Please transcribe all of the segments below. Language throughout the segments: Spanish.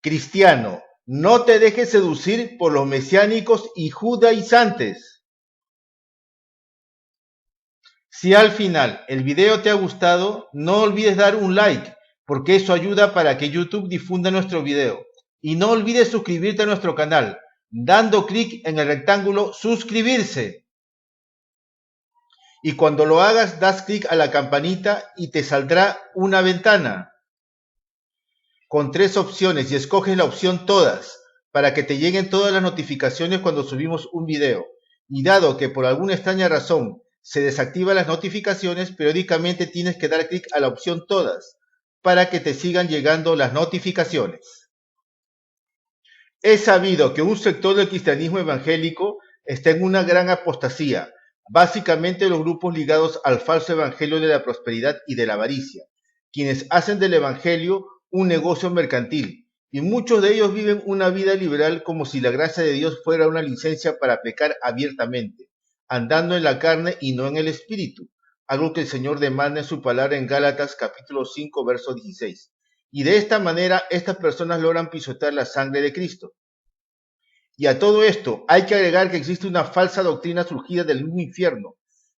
Cristiano, no te dejes seducir por los mesiánicos y judaizantes. Si al final el video te ha gustado, no olvides dar un like, porque eso ayuda para que YouTube difunda nuestro video. Y no olvides suscribirte a nuestro canal, dando clic en el rectángulo suscribirse. Y cuando lo hagas, das clic a la campanita y te saldrá una ventana con 3 opciones y escoges la opción todas para que te lleguen todas las notificaciones cuando subimos un video. Y dado que por alguna extraña razón se desactivan las notificaciones, periódicamente tienes que dar clic a la opción todas para que te sigan llegando las notificaciones. Es sabido que un sector del cristianismo evangélico está en una gran apostasía, básicamente los grupos ligados al falso evangelio de la prosperidad y de la avaricia, quienes hacen del evangelio un negocio mercantil, y muchos de ellos viven una vida liberal como si la gracia de Dios fuera una licencia para pecar abiertamente, andando en la carne y no en el espíritu, algo que el Señor demanda en su palabra en Gálatas capítulo 5, verso 16. Y de esta manera estas personas logran pisotear la sangre de Cristo. Y a todo esto hay que agregar que existe una falsa doctrina surgida del mismo infierno,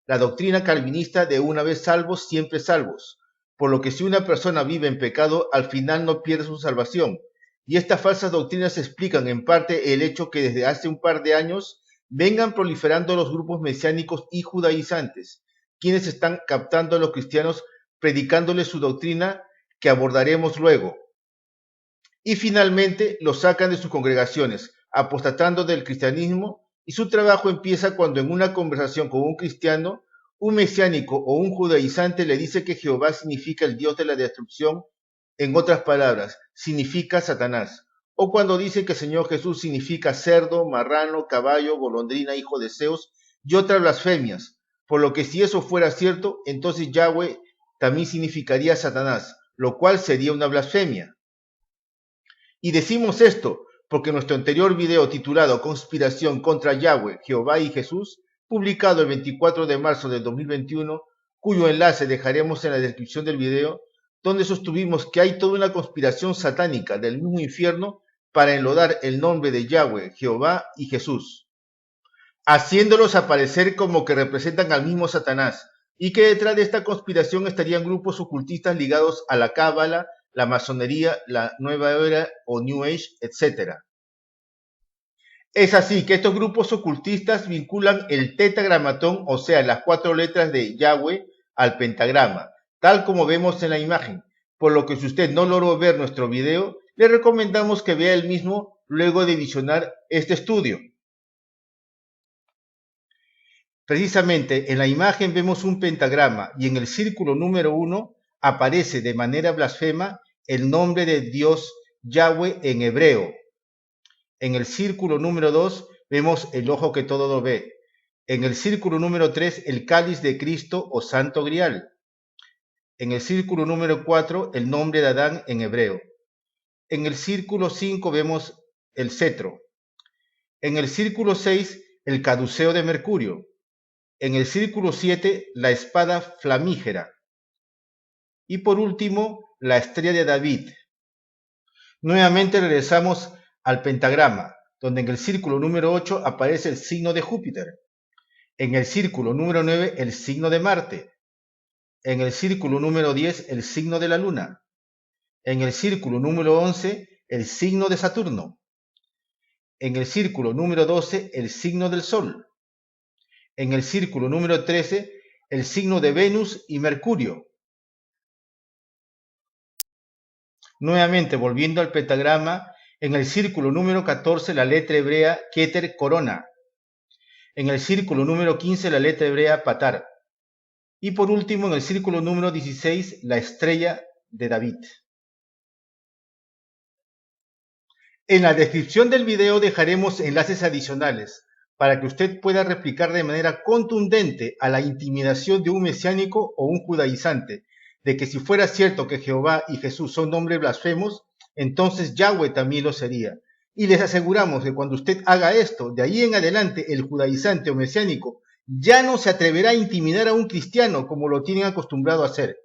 la doctrina calvinista de una vez salvos, siempre salvos, por lo que si una persona vive en pecado, al final no pierde su salvación. Y estas falsas doctrinas explican en parte el hecho que desde hace un par de años vengan proliferando los grupos mesiánicos y judaizantes, quienes están captando a los cristianos predicándoles su doctrina que abordaremos luego. Y finalmente los sacan de sus congregaciones, apostatando del cristianismo, y su trabajo empieza cuando en una conversación con un cristiano, un mesiánico o un judaizante le dice que Jehová significa el Dios de la destrucción, en otras palabras, significa Satanás, o cuando dice que el Señor Jesús significa cerdo, marrano, caballo, golondrina, hijo de Zeus, y otras blasfemias, por lo que si eso fuera cierto, entonces Yahweh también significaría Satanás, lo cual sería una blasfemia. Y decimos esto porque nuestro anterior video titulado Conspiración contra Yahweh, Jehová y Jesús, publicado el 24 de marzo del 2021, cuyo enlace dejaremos en la descripción del video, donde sostuvimos que hay toda una conspiración satánica del mismo infierno para enlodar el nombre de Yahweh, Jehová y Jesús, haciéndolos aparecer como que representan al mismo Satanás, y que detrás de esta conspiración estarían grupos ocultistas ligados a la cábala, la masonería, la nueva era o New Age, etc. Es así que estos grupos ocultistas vinculan el tetragramatón, o sea, las 4 letras de Yahweh, al pentagrama, tal como vemos en la imagen, por lo que si usted no logró ver nuestro video, le recomendamos que vea el mismo luego de visionar este estudio. Precisamente en la imagen vemos un pentagrama y en el círculo número 1 aparece de manera blasfema el nombre de Dios Yahweh en hebreo. En el círculo número 2 vemos el ojo que todo lo ve. En el círculo número 3 el cáliz de Cristo o Santo Grial. En el círculo número 4 el nombre de Adán en hebreo. En el círculo 5 vemos el cetro. En el círculo 6 el caduceo de Mercurio. En el círculo 7, la espada flamígera. Y por último, la estrella de David. Nuevamente regresamos al pentagrama, donde en el círculo número 8 aparece el signo de Júpiter. En el círculo número 9, el signo de Marte. En el círculo número 10, el signo de la Luna. En el círculo número 11, el signo de Saturno. En el círculo número 12, el signo del Sol. En el círculo número 13, el signo de Venus y Mercurio. Nuevamente, volviendo al pentagrama, en el círculo número 14, la letra hebrea Keter Corona. En el círculo número 15, la letra hebrea Patar. Y por último, en el círculo número 16, la estrella de David. En la descripción del video dejaremos enlaces adicionales para que usted pueda replicar de manera contundente a la intimidación de un mesiánico o un judaizante, de que si fuera cierto que Jehová y Jesús son nombres blasfemos, entonces Yahweh también lo sería. Y les aseguramos que cuando usted haga esto, de ahí en adelante el judaizante o mesiánico ya no se atreverá a intimidar a un cristiano como lo tienen acostumbrado a hacer.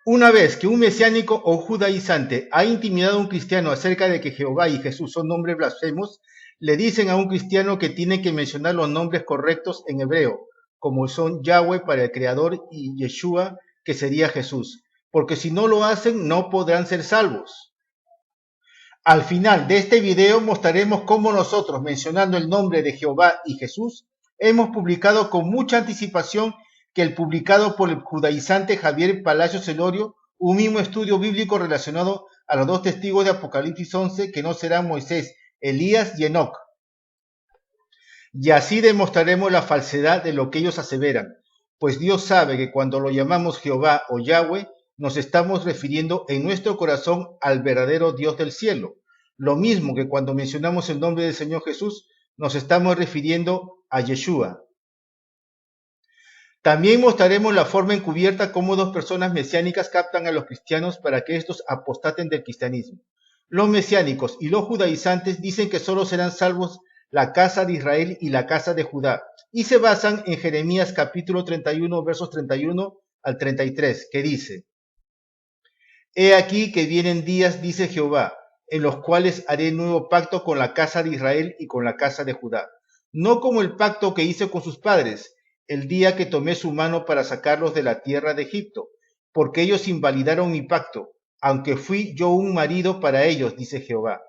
Una vez que un mesiánico o judaizante ha intimidado a un cristiano acerca de que Jehová y Jesús son nombres blasfemos, le dicen a un cristiano que tiene que mencionar los nombres correctos en hebreo, como son Yahweh para el Creador y Yeshua, que sería Jesús, porque si no lo hacen no podrán ser salvos. Al final de este video mostraremos cómo nosotros, mencionando el nombre de Jehová y Jesús, hemos publicado con mucha anticipación que el publicado por el judaizante Javier Palacios Celorio un mismo estudio bíblico relacionado a los dos testigos de Apocalipsis 11 que no serán Moisés, Elías y Enoc. Y así demostraremos la falsedad de lo que ellos aseveran, pues Dios sabe que cuando lo llamamos Jehová o Yahweh, nos estamos refiriendo en nuestro corazón al verdadero Dios del cielo. Lo mismo que cuando mencionamos el nombre del Señor Jesús, nos estamos refiriendo a Yeshua. También mostraremos la forma encubierta cómo dos personas mesiánicas captan a los cristianos para que estos apostaten del cristianismo. Los mesiánicos y los judaizantes dicen que solo serán salvos la casa de Israel y la casa de Judá, y se basan en Jeremías capítulo 31, versos 31 al 33, que dice: He aquí que vienen días, dice Jehová, en los cuales haré nuevo pacto con la casa de Israel y con la casa de Judá, no como el pacto que hice con sus padres, el día que tomé su mano para sacarlos de la tierra de Egipto, porque ellos invalidaron mi pacto, aunque fui yo un marido para ellos, dice Jehová.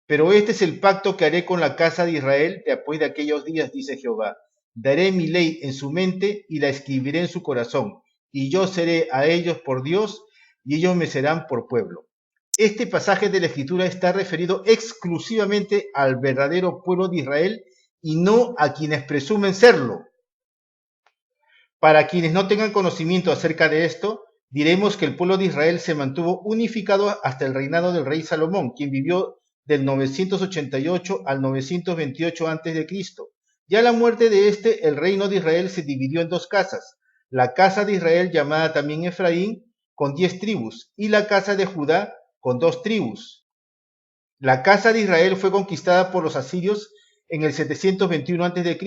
Pero este es el pacto que haré con la casa de Israel después de aquellos días, dice Jehová. Daré mi ley en su mente y la escribiré en su corazón, y yo seré a ellos por Dios, y ellos me serán por pueblo. Este pasaje de la Escritura está referido exclusivamente al verdadero pueblo de Israel y no a quienes presumen serlo. Para quienes no tengan conocimiento acerca de esto, diremos que el pueblo de Israel se mantuvo unificado hasta el reinado del rey Salomón, quien vivió del 988 al 928 a.C. Y a la muerte de este, el reino de Israel se dividió en dos casas, la casa de Israel llamada también Efraín, con 10 tribus, y la casa de Judá, con 2 tribus. La casa de Israel fue conquistada por los asirios en el 721 a.C.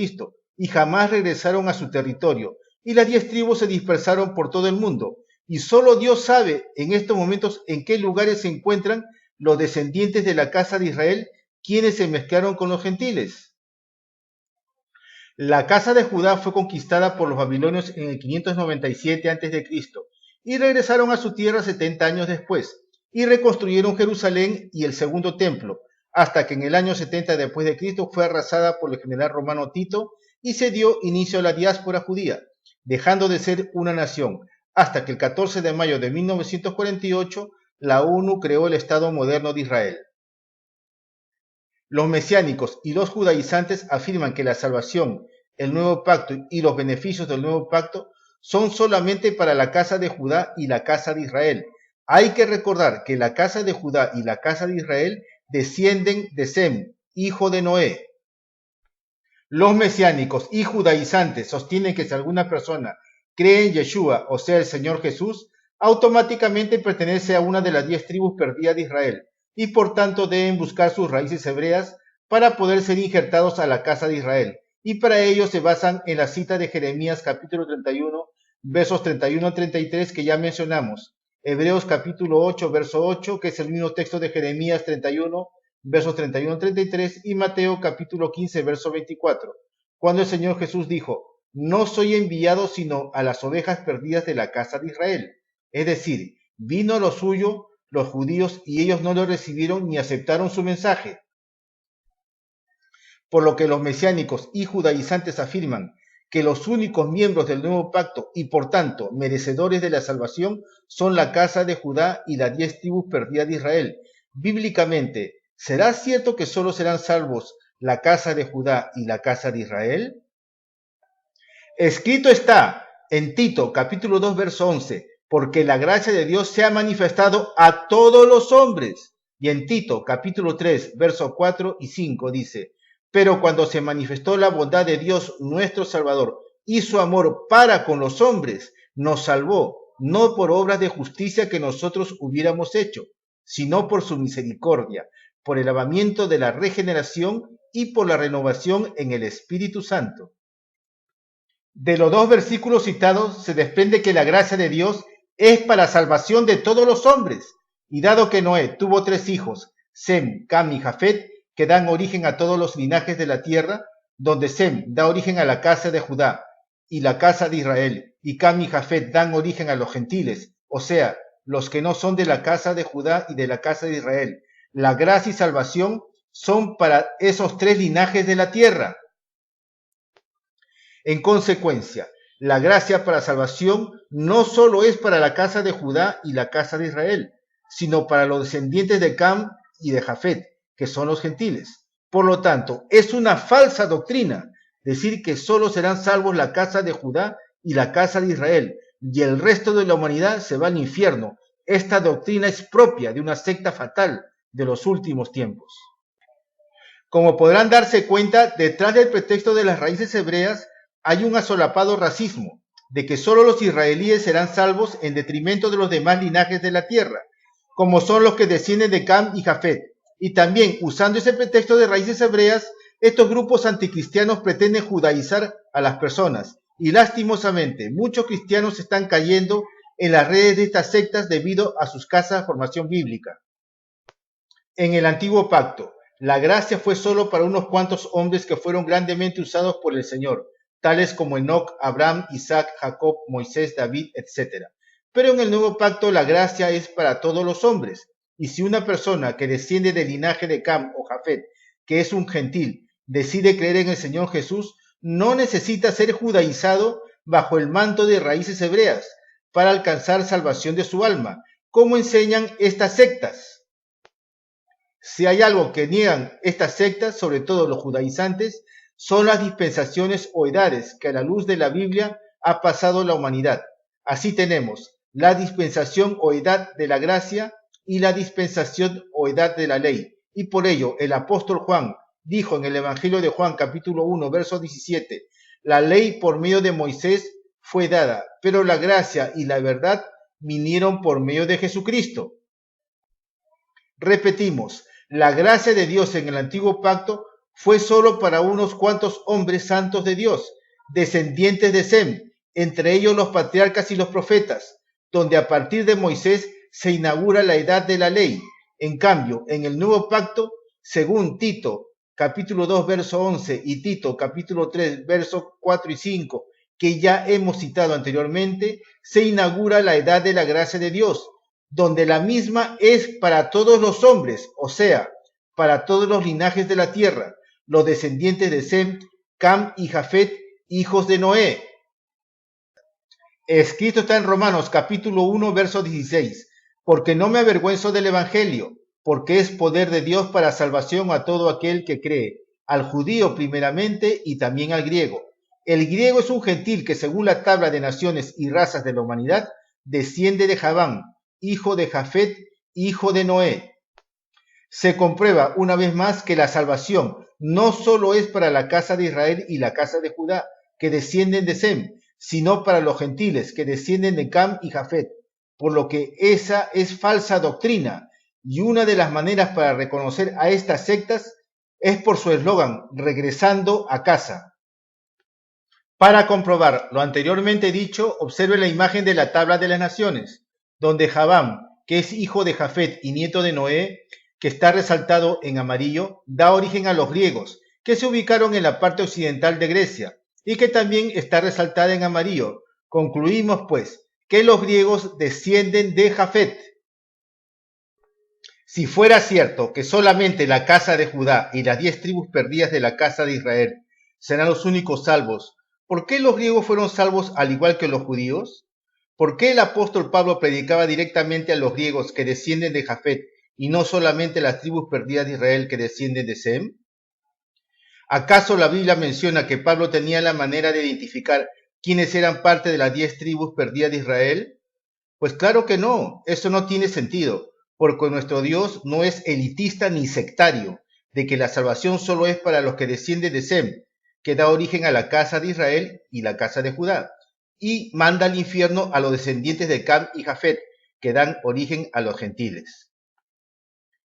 y jamás regresaron a su territorio, y las 10 tribus se dispersaron por todo el mundo, y solo Dios sabe en estos momentos en qué lugares se encuentran los descendientes de la casa de Israel, quienes se mezclaron con los gentiles. La casa de Judá fue conquistada por los babilonios en el 597 a.C. y regresaron a su tierra 70 años después, y reconstruyeron Jerusalén y el segundo templo, hasta que en el año 70 después de Cristo fue arrasada por el general romano Tito y se dio inicio a la diáspora judía, dejando de ser una nación, hasta que el 14 de mayo de 1948 la ONU creó el Estado moderno de Israel. Los mesiánicos y los judaizantes afirman que la salvación, el nuevo pacto y los beneficios del nuevo pacto son solamente para la casa de Judá y la casa de Israel. Hay que recordar que la casa de Judá y la casa de Israel descienden de Sem, hijo de Noé. Los mesiánicos y judaizantes sostienen que si alguna persona cree en Yeshua, o sea, el Señor Jesús, automáticamente pertenece a una de las 10 tribus perdidas de Israel, y por tanto deben buscar sus raíces hebreas para poder ser injertados a la casa de Israel, y para ello se basan en la cita de Jeremías capítulo 31, versos 31 a 33 que ya mencionamos, Hebreos capítulo 8, verso 8, que es el mismo texto de Jeremías 31, versos 31 a 33, y Mateo capítulo 15, verso 24, cuando el Señor Jesús dijo: no soy enviado sino a las ovejas perdidas de la casa de Israel. Es decir, vino lo suyo, los judíos, y ellos no lo recibieron ni aceptaron su mensaje. Por lo que los mesiánicos y judaizantes afirman que los únicos miembros del nuevo pacto y por tanto merecedores de la salvación son la casa de Judá y las 10 tribus perdidas de Israel. Bíblicamente, ¿será cierto que solo serán salvos la casa de Judá y la casa de Israel? Escrito está en Tito capítulo 2 verso 11, porque la gracia de Dios se ha manifestado a todos los hombres. Y en Tito capítulo 3 verso 4 y 5 dice: pero cuando se manifestó la bondad de Dios nuestro Salvador y su amor para con los hombres, nos salvó, no por obras de justicia que nosotros hubiéramos hecho, sino por su misericordia, por el lavamiento de la regeneración y por la renovación en el Espíritu Santo. De los dos versículos citados se desprende que la gracia de Dios es para salvación de todos los hombres. Y dado que Noé tuvo 3 hijos, Sem, Cam y Jafet, que dan origen a todos los linajes de la tierra, donde Sem da origen a la casa de Judá y la casa de Israel, y Cam y Jafet dan origen a los gentiles, o sea, los que no son de la casa de Judá y de la casa de Israel. La gracia y salvación son para esos 3 linajes de la tierra. En consecuencia, la gracia para salvación no solo es para la casa de Judá y la casa de Israel, sino para los descendientes de Cam y de Jafet, que son los gentiles. Por lo tanto, es una falsa doctrina decir que solo serán salvos la casa de Judá y la casa de Israel, y el resto de la humanidad se va al infierno. Esta doctrina es propia de una secta fatal de los últimos tiempos. Como podrán darse cuenta, detrás del pretexto de las raíces hebreas hay un asolapado racismo, de que solo los israelíes serán salvos en detrimento de los demás linajes de la tierra, como son los que descienden de Cam y Jafet. Y también, usando ese pretexto de raíces hebreas, estos grupos anticristianos pretenden judaizar a las personas. Y lastimosamente, muchos cristianos están cayendo en las redes de estas sectas debido a su escasa formación bíblica. En el antiguo pacto, la gracia fue solo para unos cuantos hombres que fueron grandemente usados por el Señor, tales como Enoc, Abraham, Isaac, Jacob, Moisés, David, etc. Pero en el nuevo pacto la gracia es para todos los hombres, y si una persona que desciende del linaje de Cam o Jafet, que es un gentil, decide creer en el Señor Jesús, no necesita ser judaizado bajo el manto de raíces hebreas para alcanzar salvación de su alma, como enseñan estas sectas. Si hay algo que niegan estas sectas, sobre todo los judaizantes, son las dispensaciones o edades que a la luz de la Biblia ha pasado la humanidad. Así tenemos la dispensación o edad de la gracia y la dispensación o edad de la ley. Y por ello el apóstol Juan dijo en el Evangelio de Juan capítulo 1 verso 17, la ley por medio de Moisés fue dada, pero la gracia y la verdad vinieron por medio de Jesucristo. Repetimos, la gracia de Dios en el antiguo pacto fue solo para unos cuantos hombres santos de Dios, descendientes de Sem, entre ellos los patriarcas y los profetas, donde a partir de Moisés se inaugura la edad de la ley. En cambio, en el nuevo pacto, según Tito, capítulo 2, verso 11, y Tito, capítulo 3, versos 4 y 5, que ya hemos citado anteriormente, se inaugura la edad de la gracia de Dios, donde la misma es para todos los hombres, o sea, para todos los linajes de la tierra, los descendientes de Sem, Cam y Jafet, hijos de Noé. Escrito está en Romanos capítulo 1, verso 16, porque no me avergüenzo del Evangelio, porque es poder de Dios para salvación a todo aquel que cree, al judío primeramente y también al griego. El griego es un gentil que según la tabla de naciones y razas de la humanidad, desciende de Javán, hijo de Jafet, hijo de Noé. Se comprueba una vez más que la salvación no solo es para la casa de Israel y la casa de Judá, que descienden de Sem, sino para los gentiles, que descienden de Cam y Jafet, por lo que esa es falsa doctrina, y una de las maneras para reconocer a estas sectas es por su eslogan, regresando a casa. Para comprobar lo anteriormente dicho, observe la imagen de la tabla de las naciones, donde Javán, que es hijo de Jafet y nieto de Noé, que está resaltado en amarillo, da origen a los griegos, que se ubicaron en la parte occidental de Grecia, y que también está resaltada en amarillo. Concluimos, pues, que los griegos descienden de Jafet. Si fuera cierto que solamente la casa de Judá y las 10 tribus perdidas de la casa de Israel serán los únicos salvos, ¿por qué los griegos fueron salvos al igual que los judíos? ¿Por qué el apóstol Pablo predicaba directamente a los griegos que descienden de Jafet y no solamente las tribus perdidas de Israel que descienden de Sem? ¿Acaso la Biblia menciona que Pablo tenía la manera de identificar quiénes eran parte de las 10 tribus perdidas de Israel? Pues claro que no, eso no tiene sentido, porque nuestro Dios no es elitista ni sectario, de que la salvación solo es para los que descienden de Sem, que da origen a la casa de Israel y la casa de Judá, y manda al infierno a los descendientes de Cam y Jafet, que dan origen a los gentiles.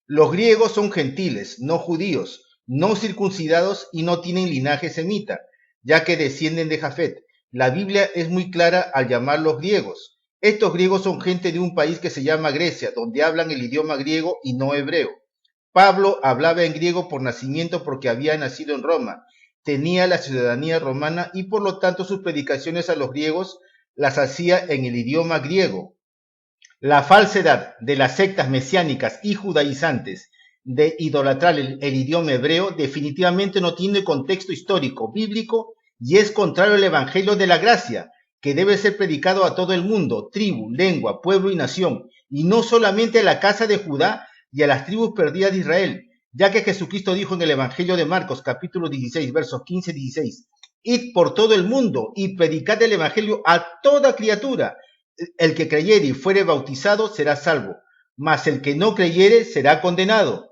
Los griegos son gentiles, no judíos, no circuncidados y no tienen linaje semita, ya que descienden de Jafet. La Biblia es muy clara al llamarlos griegos, Estos griegos son gente de un país que se llama Grecia, donde hablan el idioma griego y no hebreo. Pablo hablaba en griego por nacimiento porque había nacido en Roma, tenía la ciudadanía romana y por lo tanto sus predicaciones a los griegos las hacía en el idioma griego. La falsedad de las sectas mesiánicas y judaizantes de idolatrar el idioma hebreo definitivamente no tiene contexto histórico, bíblico, y es contrario al evangelio de la gracia, que debe ser predicado a todo el mundo, tribu, lengua, pueblo y nación, y no solamente a la casa de Judá y a las tribus perdidas de Israel, ya que Jesucristo dijo en el evangelio de Marcos, capítulo 16, versos 15 y 16, id por todo el mundo y predicad el evangelio a toda criatura. El que creyere y fuere bautizado será salvo, mas el que no creyere será condenado.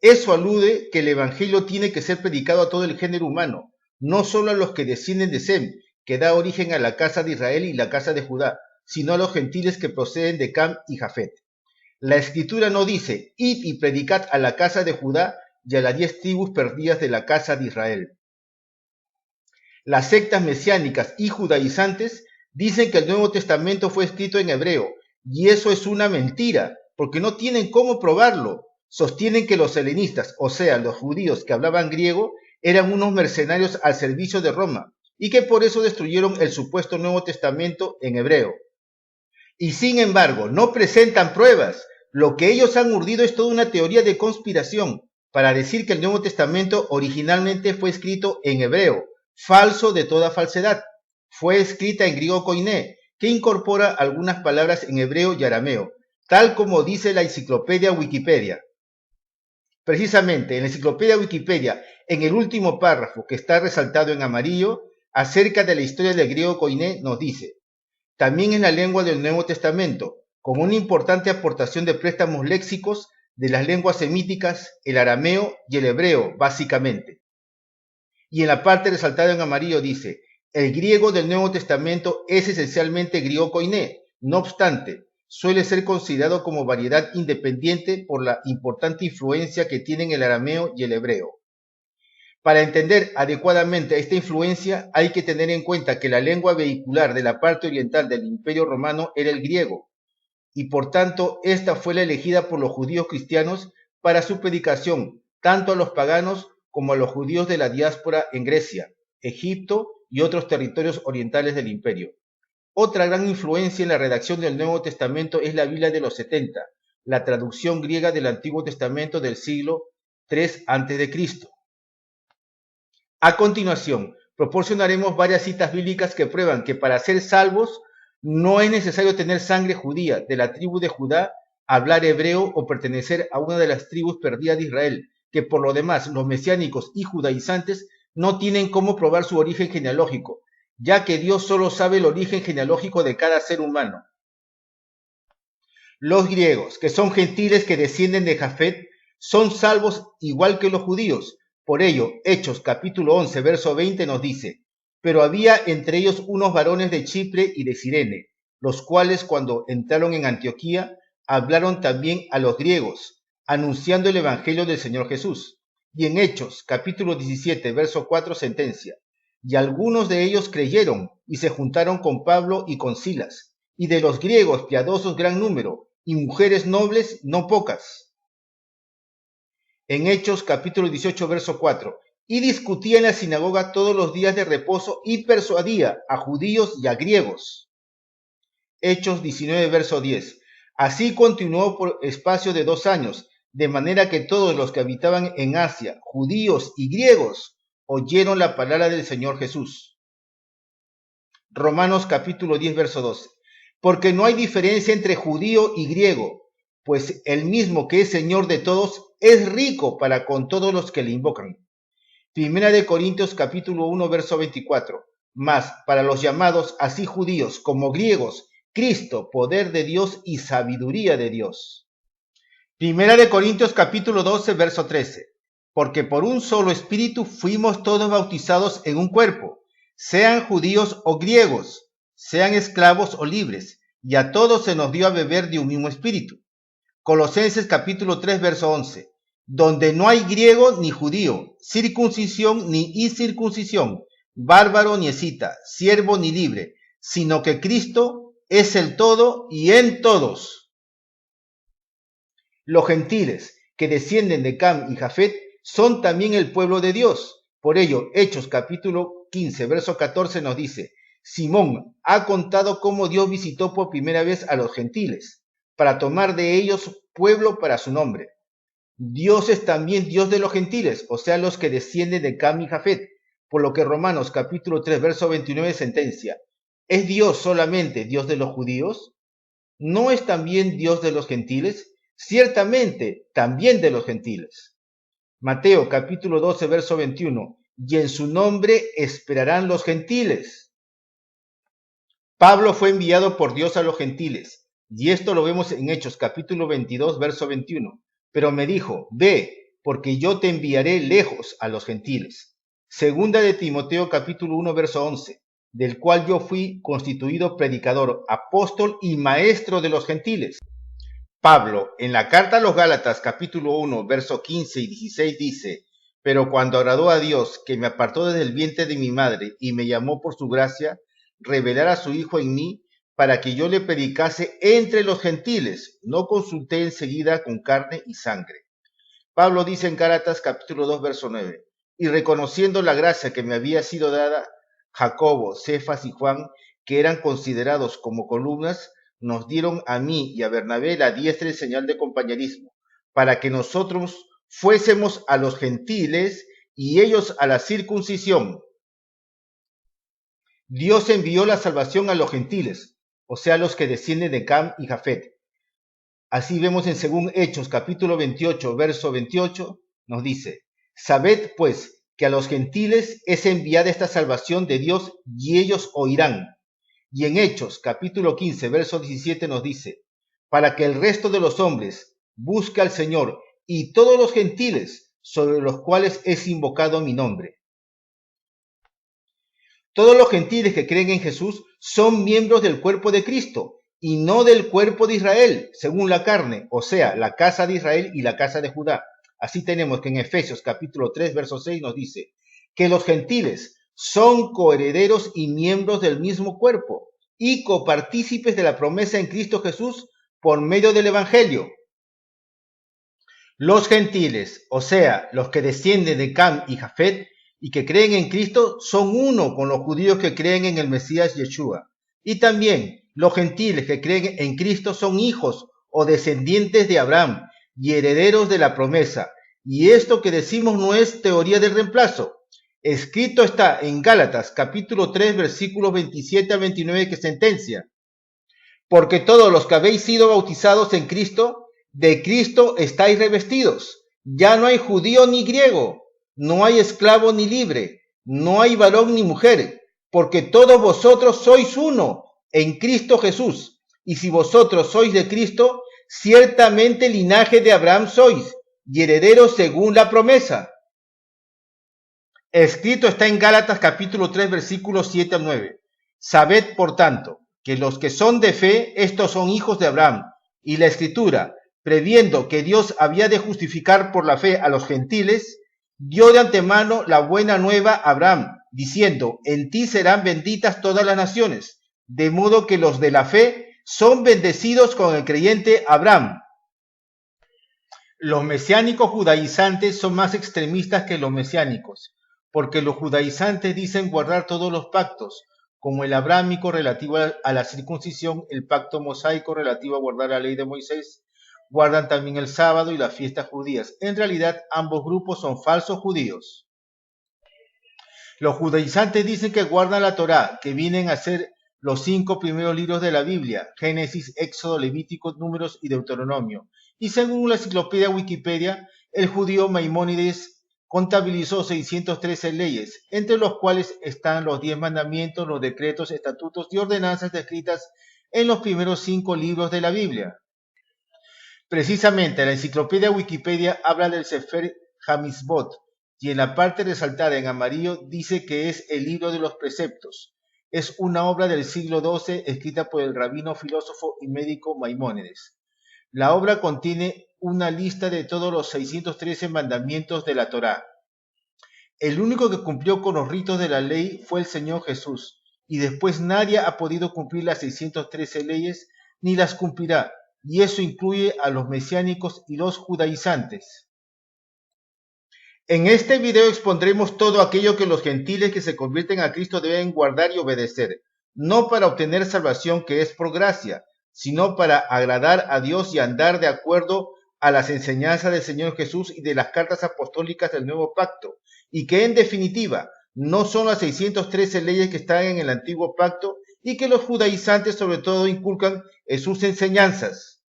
Eso alude que el evangelio tiene que ser predicado a todo el género humano, no solo a los que descienden de Sem, que da origen a la casa de Israel y la casa de Judá, sino a los gentiles que proceden de Cam y Jafet. La escritura no dice, id y predicad a la casa de Judá y a las 10 tribus perdidas de la casa de Israel. Las sectas mesiánicas y judaizantes dicen que el Nuevo Testamento fue escrito en hebreo, y eso es una mentira, porque no tienen cómo probarlo. Sostienen que los helenistas, o sea, los judíos que hablaban griego, eran unos mercenarios al servicio de Roma, y que por eso destruyeron el supuesto Nuevo Testamento en hebreo. Y sin embargo, no presentan pruebas. Lo que ellos han urdido es toda una teoría de conspiración para decir que el Nuevo Testamento originalmente fue escrito en hebreo, falso de toda falsedad. Fue escrita en griego koiné, que incorpora algunas palabras en hebreo y arameo, tal como dice la enciclopedia Wikipedia. Precisamente, en la enciclopedia Wikipedia, en el último párrafo que está resaltado en amarillo, acerca de la historia del griego koiné, nos dice: también en la lengua del Nuevo Testamento, con una importante aportación de préstamos léxicos de las lenguas semíticas, el arameo y el hebreo, básicamente. Y en la parte resaltada en amarillo dice: el griego del Nuevo Testamento es esencialmente griego koiné, no obstante, suele ser considerado como variedad independiente por la importante influencia que tienen el arameo y el hebreo. Para entender adecuadamente esta influencia hay que tener en cuenta que la lengua vehicular de la parte oriental del Imperio Romano era el griego, y por tanto esta fue la elegida por los judíos cristianos para su predicación, tanto a los paganos como a los judíos de la diáspora en Grecia, Egipto y otros territorios orientales del imperio. Otra gran influencia en la redacción del Nuevo Testamento es la Biblia de los 70, la traducción griega del Antiguo Testamento del siglo III a.C. A continuación, proporcionaremos varias citas bíblicas que prueban que para ser salvos no es necesario tener sangre judía de la tribu de Judá, hablar hebreo o pertenecer a una de las tribus perdidas de Israel, que por lo demás los mesiánicos y judaizantes no tienen cómo probar su origen genealógico, ya que Dios solo sabe el origen genealógico de cada ser humano. Los griegos, que son gentiles que descienden de Jafet, son salvos igual que los judíos. Por ello, Hechos capítulo 11, verso 20 nos dice: pero había entre ellos unos varones de Chipre y de Cirene, los cuales cuando entraron en Antioquía, hablaron también a los griegos, anunciando el evangelio del Señor Jesús. Y en Hechos capítulo 17, verso 4 sentencia: y algunos de ellos creyeron y se juntaron con Pablo y con Silas, y de los griegos piadosos gran número, y mujeres nobles no pocas. En Hechos capítulo 18, verso 4, y discutía en la sinagoga todos los días de reposo y persuadía a judíos y a griegos. Hechos 19, verso 10. Así continuó por espacio de 2 años, de manera que todos los que habitaban en Asia, judíos y griegos, oyeron la palabra del Señor Jesús. Romanos capítulo 10, verso 12. Porque no hay diferencia entre judío y griego, pues el mismo que es Señor de todos es rico para con todos los que le invocan. Primera de Corintios capítulo 1, verso 24. Mas para los llamados así judíos como griegos, Cristo, poder de Dios y sabiduría de Dios. Primera de Corintios capítulo 12, verso 13. Porque por un solo espíritu fuimos todos bautizados en un cuerpo, sean judíos o griegos, sean esclavos o libres, y a todos se nos dio a beber de un mismo espíritu. Colosenses capítulo 3, verso 11. Donde no hay griego ni judío, circuncisión ni incircuncisión, bárbaro ni escita, siervo ni libre, sino que Cristo es el todo y en todos. Los gentiles que descienden de Cam y Jafet son también el pueblo de Dios. Por ello, Hechos capítulo 15, verso 14 nos dice: Simón ha contado cómo Dios visitó por primera vez a los gentiles, para tomar de ellos pueblo para su nombre. Dios es también Dios de los gentiles, o sea, los que descienden de Cam y Jafet, por lo que Romanos capítulo 3, verso 29 sentencia: ¿es Dios solamente Dios de los judíos? ¿No es también Dios de los gentiles? Ciertamente, también de los gentiles. Mateo capítulo 12, verso 21: y en su nombre esperarán los gentiles. Pablo fue enviado por Dios a los gentiles, y esto lo vemos en Hechos capítulo 22, verso 21. Pero me dijo: ve, porque yo te enviaré lejos a los gentiles. Segunda de Timoteo capítulo 1, verso 11, del cual yo fui constituido predicador, apóstol y maestro de los gentiles. Pablo, en la carta a los Gálatas capítulo 1, verso 15 y 16 dice: pero cuando agradó a Dios, que me apartó desde el vientre de mi madre y me llamó por su gracia, revelar a su Hijo en mí, para que yo le predicase entre los gentiles, no consulté enseguida con carne y sangre. Pablo dice en Gálatas capítulo 2, verso 9: y reconociendo la gracia que me había sido dada, Jacobo, Cefas y Juan, que eran considerados como columnas, nos dieron a mí y a Bernabé la diestra y señal de compañerismo, para que nosotros fuésemos a los gentiles y ellos a la circuncisión. Dios envió la salvación a los gentiles, o sea, a los que descienden de Cam y Jafet. Así vemos en según Hechos capítulo 28, verso 28, nos dice: sabed pues que a los gentiles es enviada esta salvación de Dios y ellos oirán. Y en Hechos capítulo 15, verso 17 nos dice: para que el resto de los hombres busque al Señor y todos los gentiles sobre los cuales es invocado mi nombre. Todos los gentiles que creen en Jesús son miembros del cuerpo de Cristo y no del cuerpo de Israel, según la carne, o sea, la casa de Israel y la casa de Judá. Así tenemos que en Efesios capítulo 3, verso 6 nos dice que los gentiles son coherederos y miembros del mismo cuerpo y copartícipes de la promesa en Cristo Jesús por medio del Evangelio. Los gentiles, o sea, los que descienden de Cam y Jafet y que creen en Cristo, son uno con los judíos que creen en el Mesías Yeshua. Y también los gentiles que creen en Cristo son hijos o descendientes de Abraham y herederos de la promesa. Y esto que decimos no es teoría del reemplazo. Escrito está en Gálatas capítulo 3, versículos 27 a 29 que sentencia: porque todos los que habéis sido bautizados en Cristo, de Cristo estáis revestidos. Ya no hay judío ni griego, no hay esclavo ni libre, no hay varón ni mujer, porque todos vosotros sois uno en Cristo Jesús. Y si vosotros sois de Cristo, ciertamente linaje de Abraham sois, y herederos según la promesa. Escrito está en Gálatas capítulo 3, versículos 7 a 9. Sabed, por tanto, que los que son de fe, estos son hijos de Abraham. Y la Escritura, previendo que Dios había de justificar por la fe a los gentiles, dio de antemano la buena nueva a Abraham, diciendo: en ti serán benditas todas las naciones, de modo que los de la fe son bendecidos con el creyente Abraham. Los mesiánicos judaizantes son más extremistas que los mesiánicos, porque los judaizantes dicen guardar todos los pactos, como el abrámico relativo a la circuncisión, el pacto mosaico relativo a guardar la ley de Moisés, guardan también el sábado y las fiestas judías. En realidad, ambos grupos son falsos judíos. Los judaizantes dicen que guardan la Torá, que vienen a ser los 5 primeros libros de la Biblia: Génesis, Éxodo, Levítico, Números y Deuteronomio. Y según la enciclopedia Wikipedia, el judío Maimónides contabilizó 613 leyes, entre los cuales están los 10 mandamientos, los decretos, estatutos y ordenanzas descritas en los primeros 5 libros de la Biblia. Precisamente, la enciclopedia Wikipedia habla del Sefer HaMitzvot, y en la parte resaltada en amarillo dice que es el libro de los preceptos. Es una obra del siglo XII escrita por el rabino, filósofo y médico Maimónides. La obra contiene una lista de todos los 613 mandamientos de la Torá. El único que cumplió con los ritos de la ley fue el Señor Jesús, y después nadie ha podido cumplir las 613 leyes ni las cumplirá, y eso incluye a los mesiánicos y los judaizantes. En este video expondremos todo aquello que los gentiles que se convierten a Cristo deben guardar y obedecer, no para obtener salvación que es por gracia, sino para agradar a Dios y andar de acuerdo a las enseñanzas del Señor Jesús y de las cartas apostólicas del Nuevo Pacto, y que en definitiva no son las 613 leyes que están en el Antiguo Pacto y que los judaizantes sobre todo inculcan en sus enseñanzas.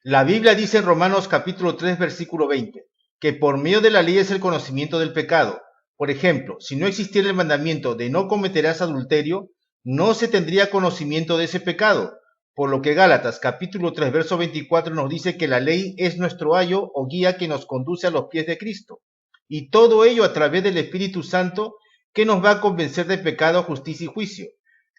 La Biblia dice en Romanos capítulo 3 versículo 20, que por medio de la ley es el conocimiento del pecado. Por ejemplo, si no existiera el mandamiento de no cometerás adulterio, no se tendría conocimiento de ese pecado, por lo que Gálatas capítulo 3 verso 24 nos dice que la ley es nuestro ayo o guía que nos conduce a los pies de Cristo, y todo ello a través del Espíritu Santo que nos va a convencer de pecado, justicia y juicio,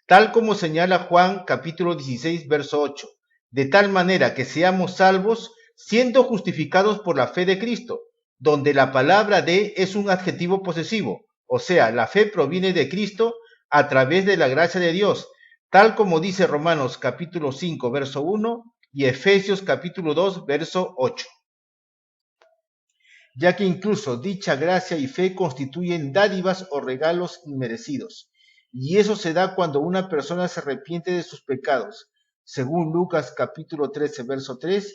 tal como señala Juan capítulo 16 verso 8, de tal manera que seamos salvos siendo justificados por la fe de Cristo, donde la palabra de es un adjetivo posesivo, o sea, la fe proviene de Cristo a través de la gracia de Dios, tal como dice Romanos capítulo 5, verso 1 y Efesios capítulo 2, verso 8. Ya que incluso dicha gracia y fe constituyen dádivas o regalos inmerecidos, y eso se da cuando una persona se arrepiente de sus pecados, según Lucas capítulo 13, verso 3,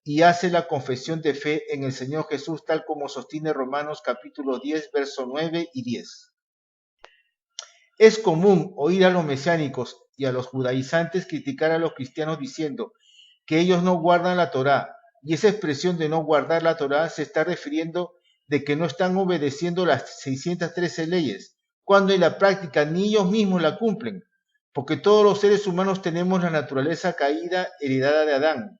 y hace la confesión de fe en el Señor Jesús, tal como sostiene Romanos capítulo 10, verso 9 y 10. Es común oír a los mesiánicos y a los judaizantes criticar a los cristianos diciendo que ellos no guardan la Torá, y esa expresión de no guardar la Torá se está refiriendo de que no están obedeciendo las 613 leyes, cuando en la práctica ni ellos mismos la cumplen, porque todos los seres humanos tenemos la naturaleza caída heredada de Adán.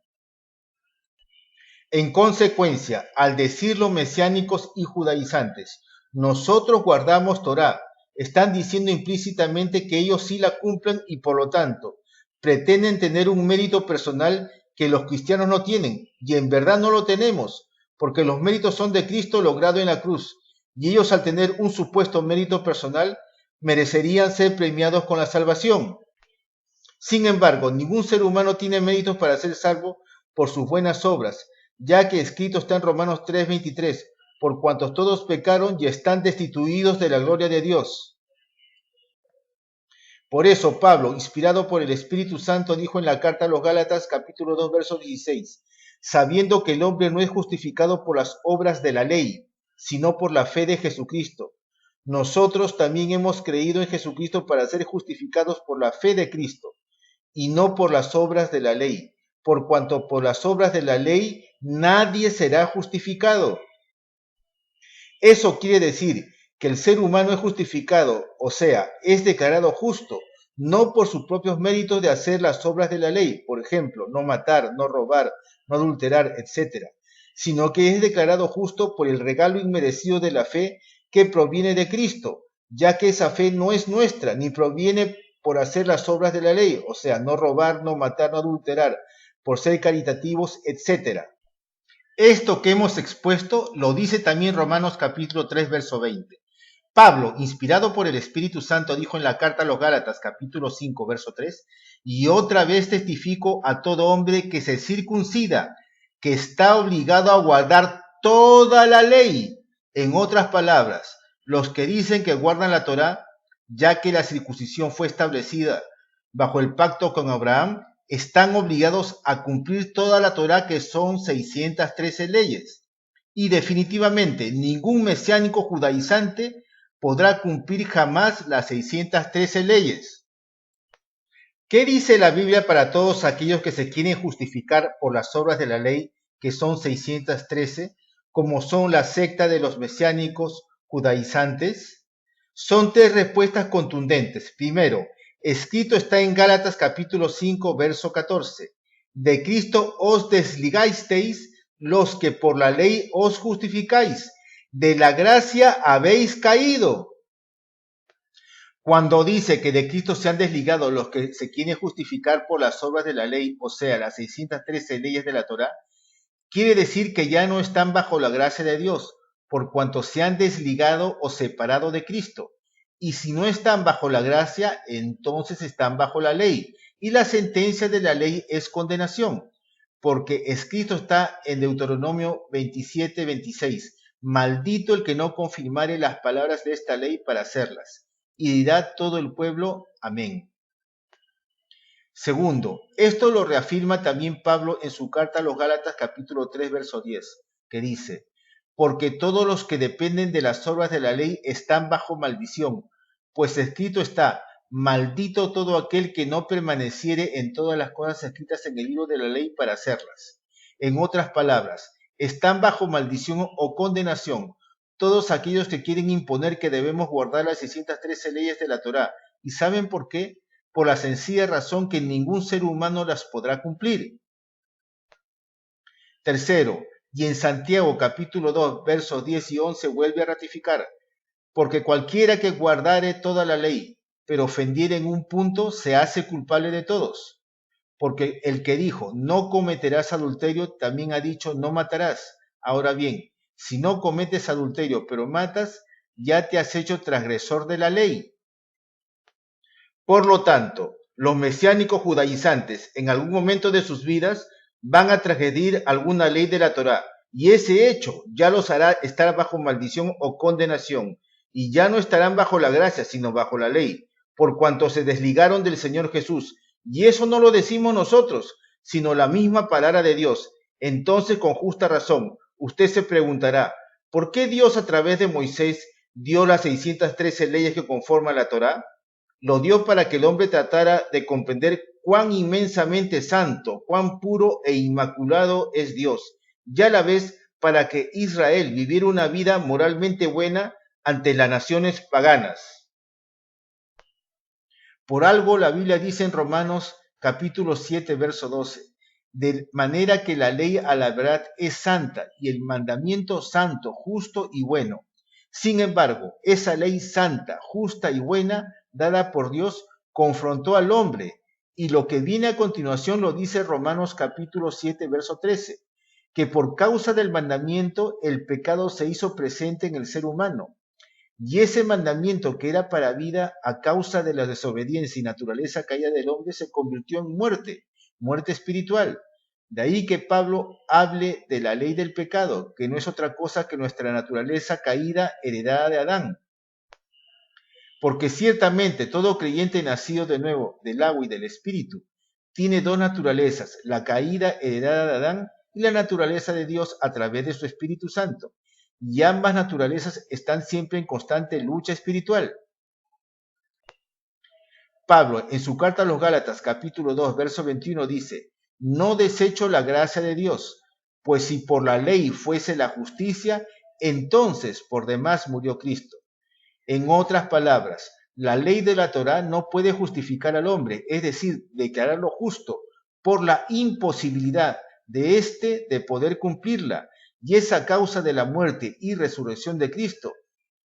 En consecuencia, al decir los mesiánicos y judaizantes, nosotros guardamos Torá, están diciendo implícitamente que ellos sí la cumplen y por lo tanto pretenden tener un mérito personal que los cristianos no tienen, y en verdad no lo tenemos, porque los méritos son de Cristo logrado en la cruz, y ellos al tener un supuesto mérito personal merecerían ser premiados con la salvación. Sin embargo, ningún ser humano tiene méritos para ser salvo por sus buenas obras, ya que escrito está en Romanos 3:23, por cuantos todos pecaron y están destituidos de la gloria de Dios. Por eso Pablo, inspirado por el Espíritu Santo, dijo en la carta a los Gálatas capítulo 2 verso 16, sabiendo que el hombre no es justificado por las obras de la ley, sino por la fe de Jesucristo. Nosotros también hemos creído en Jesucristo para ser justificados por la fe de Cristo, y no por las obras de la ley, por cuanto por las obras de la ley nadie será justificado. Eso quiere decir que el ser humano es justificado, o sea, es declarado justo, no por sus propios méritos de hacer las obras de la ley, por ejemplo, no matar, no robar, no adulterar, etc., sino que es declarado justo por el regalo inmerecido de la fe que proviene de Cristo, ya que esa fe no es nuestra, ni proviene por hacer las obras de la ley, o sea, no robar, no matar, no adulterar, por ser caritativos, etc. Esto que hemos expuesto lo dice también Romanos capítulo 3, verso 20. Pablo, inspirado por el Espíritu Santo, dijo en la carta a los Gálatas capítulo 5, verso 3, y otra vez testifico a todo hombre que se circuncida, que está obligado a guardar toda la ley. En otras palabras, los que dicen que guardan la Torá, ya que la circuncisión fue establecida bajo el pacto con Abraham, están obligados a cumplir toda la Torá, que son 613 leyes. Y definitivamente ningún mesiánico judaizante podrá cumplir jamás las 613 leyes. ¿Qué dice la Biblia para todos aquellos que se quieren justificar por las obras de la ley, que son 613, como son la secta de los mesiánicos judaizantes? Son tres respuestas contundentes. Primero, escrito está en Gálatas capítulo 5, verso 14. De Cristo os desligasteis los que por la ley os justificáis. De la gracia habéis caído. Cuando dice que de Cristo se han desligado los que se quieren justificar por las obras de la ley, o sea, las 613 leyes de la Torá, quiere decir que ya no están bajo la gracia de Dios, por cuanto se han desligado o separado de Cristo. y si no están bajo la gracia, entonces están bajo la ley, y la sentencia de la ley es condenación, porque escrito está en Deuteronomio 27:26, maldito el que no confirmare las palabras de esta ley para hacerlas, y dirá todo el pueblo, amén. Segundo, esto lo reafirma también Pablo en su carta a los Gálatas capítulo 3, verso 10, que dice, porque todos los que dependen de las obras de la ley están bajo maldición, pues escrito está, maldito todo aquel que no permaneciere en todas las cosas escritas en el libro de la ley para hacerlas. En otras palabras, están bajo maldición o condenación todos aquellos que quieren imponer que debemos guardar las 613 leyes de la Torá. ¿Y saben por qué? Por la sencilla razón que ningún ser humano las podrá cumplir. Tercero, y en Santiago capítulo 2, versos 10 y 11 vuelve a ratificar, porque cualquiera que guardare toda la ley, pero ofendiere en un punto, se hace culpable de todos. Porque el que dijo, no cometerás adulterio, también ha dicho, no matarás. Ahora bien, si no cometes adulterio, pero matas, ya te has hecho transgresor de la ley. Por lo tanto, los mesiánicos judaizantes en algún momento de sus vidas van a transgredir alguna ley de la Torá, y ese hecho ya los hará estar bajo maldición o condenación, y ya no estarán bajo la gracia, sino bajo la ley, por cuanto se desligaron del Señor Jesús. Y eso no lo decimos nosotros, sino la misma palabra de Dios. Entonces, con justa razón, usted se preguntará, ¿por qué Dios a través de Moisés dio las 613 leyes que conforman la Torá? Lo dio para que el hombre tratara de comprender cuán inmensamente santo, cuán puro e inmaculado es Dios, y a la vez para que Israel viviera una vida moralmente buena ante las naciones paganas. Por algo la Biblia dice en Romanos capítulo 7, verso 12, de manera que la ley a la verdad es santa y el mandamiento santo, justo y bueno. Sin embargo, esa ley santa, justa y buena, dada por Dios, confrontó al hombre, y lo que viene a continuación lo dice Romanos capítulo 7, verso 13, que por causa del mandamiento el pecado se hizo presente en el ser humano, y ese mandamiento que era para vida a causa de la desobediencia y naturaleza caída del hombre se convirtió en muerte, muerte espiritual. De ahí que Pablo hable de la ley del pecado, que no es otra cosa que nuestra naturaleza caída heredada de Adán. Porque ciertamente todo creyente nacido de nuevo del agua y del espíritu tiene dos naturalezas, la caída heredada de Adán y la naturaleza de Dios a través de su Espíritu Santo. Y ambas naturalezas están siempre en constante lucha espiritual. Pablo, en su carta a los Gálatas, capítulo 2, verso 21, dice, no desecho la gracia de Dios, pues si por la ley fuese la justicia, entonces por demás murió Cristo. En otras palabras, la ley de la Torá no puede justificar al hombre, es decir, declararlo justo, por la imposibilidad de éste de poder cumplirla, y es a causa de la muerte y resurrección de Cristo,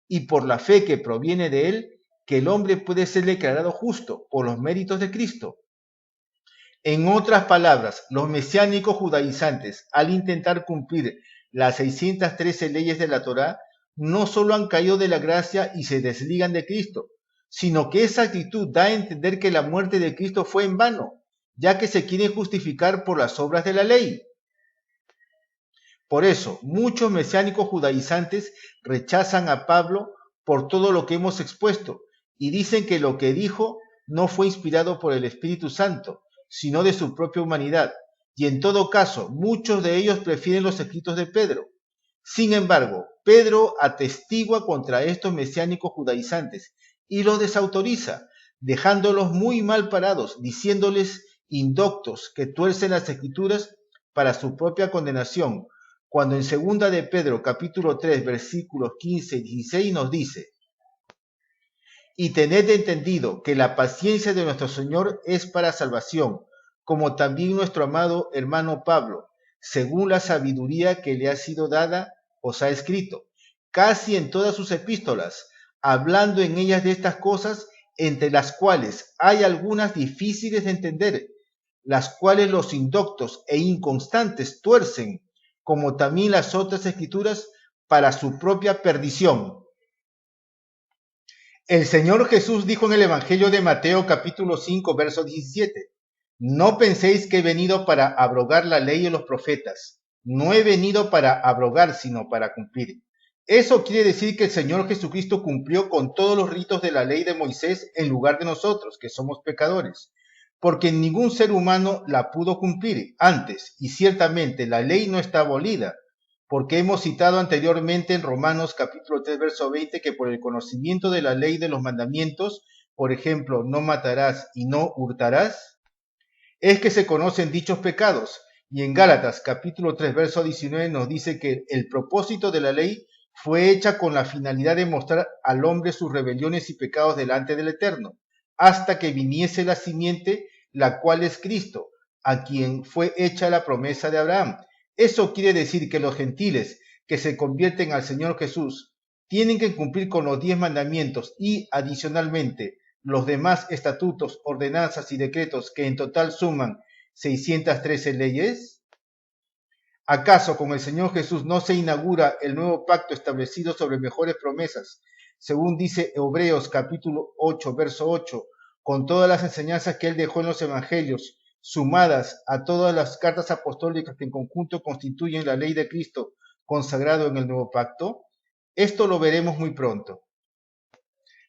y por la fe que proviene de él, que el hombre puede ser declarado justo por los méritos de Cristo. En otras palabras, los mesiánicos judaizantes, al intentar cumplir las 613 leyes de la Torá, no solo han caído de la gracia y se desligan de Cristo, sino que esa actitud da a entender que la muerte de Cristo fue en vano, ya que se quieren justificar por las obras de la ley. Por eso, muchos mesiánicos judaizantes rechazan a Pablo por todo lo que hemos expuesto y dicen que lo que dijo no fue inspirado por el Espíritu Santo, sino de su propia humanidad, y en todo caso, muchos de ellos prefieren los escritos de Pedro. Sin embargo, Pedro atestigua contra estos mesiánicos judaizantes y los desautoriza, dejándolos muy mal parados, diciéndoles indoctos que tuercen las escrituras para su propia condenación, cuando en 2 de Pedro capítulo 3 versículos 15 y 16 nos dice, y tened entendido que la paciencia de nuestro Señor es para salvación, como también nuestro amado hermano Pablo, según la sabiduría que le ha sido dada, os ha escrito, casi en todas sus epístolas, hablando en ellas de estas cosas, entre las cuales hay algunas difíciles de entender, las cuales los indoctos e inconstantes tuercen, como también las otras escrituras, para su propia perdición. El Señor Jesús dijo en el Evangelio de Mateo capítulo 5, verso 17, no penséis que he venido para abrogar la ley y los profetas. No he venido para abrogar, sino para cumplir. Eso quiere decir que el Señor Jesucristo cumplió con todos los ritos de la ley de Moisés en lugar de nosotros, que somos pecadores, porque ningún ser humano la pudo cumplir antes, y ciertamente la ley no está abolida, porque hemos citado anteriormente en Romanos capítulo 3, verso 20, que por el conocimiento de la ley de los mandamientos, por ejemplo, no matarás y no hurtarás, es que se conocen dichos pecados. Y en Gálatas capítulo 3, verso 19 nos dice que el propósito de la ley fue hecha con la finalidad de mostrar al hombre sus rebeliones y pecados delante del Eterno, hasta que viniese la simiente, la cual es Cristo, a quien fue hecha la promesa de Abraham. Eso quiere decir que los gentiles que se convierten al Señor Jesús tienen que cumplir con los 10 mandamientos y, adicionalmente, los demás estatutos, ordenanzas y decretos que en total suman 613 leyes. ¿Acaso con el Señor Jesús no se inaugura el nuevo pacto establecido sobre mejores promesas, según dice Hebreos capítulo 8, verso 8, con todas las enseñanzas que él dejó en los evangelios, sumadas a todas las cartas apostólicas que en conjunto constituyen la ley de Cristo consagrado en el nuevo pacto? Esto lo veremos muy pronto.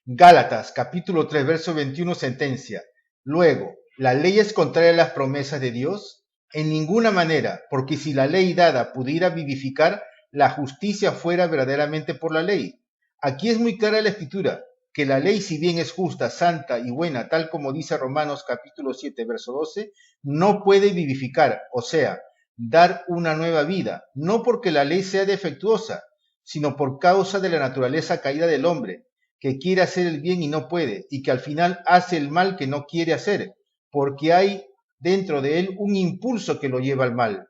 Gálatas capítulo 3, verso 21 sentencia, luego, ¿la ley es contraria a las promesas de Dios? En ninguna manera, porque si la ley dada pudiera vivificar, la justicia fuera verdaderamente por la ley. Aquí es muy clara la escritura, que la ley, si bien es justa, santa y buena, tal como dice Romanos capítulo 7, verso 12, no puede vivificar, o sea, dar una nueva vida, no porque la ley sea defectuosa, sino por causa de la naturaleza caída del hombre, que quiere hacer el bien y no puede, y que al final hace el mal que no quiere hacer, porque hay dentro de él un impulso que lo lleva al mal.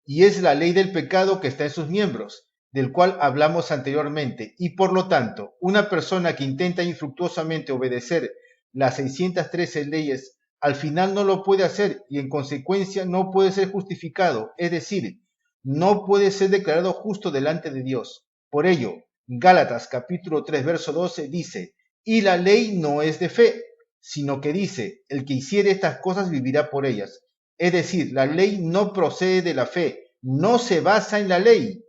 Y es la ley del pecado que está en sus miembros, del cual hablamos anteriormente, y por lo tanto, una persona que intenta infructuosamente obedecer las 613 leyes, al final no lo puede hacer y en consecuencia no puede ser justificado, es decir, no puede ser declarado justo delante de Dios. Por ello, Gálatas capítulo 3, verso 12 dice, y la ley no es de fe, sino que dice, el que hiciere estas cosas vivirá por ellas. Es decir, la ley no procede de la fe, no se basa en la ley.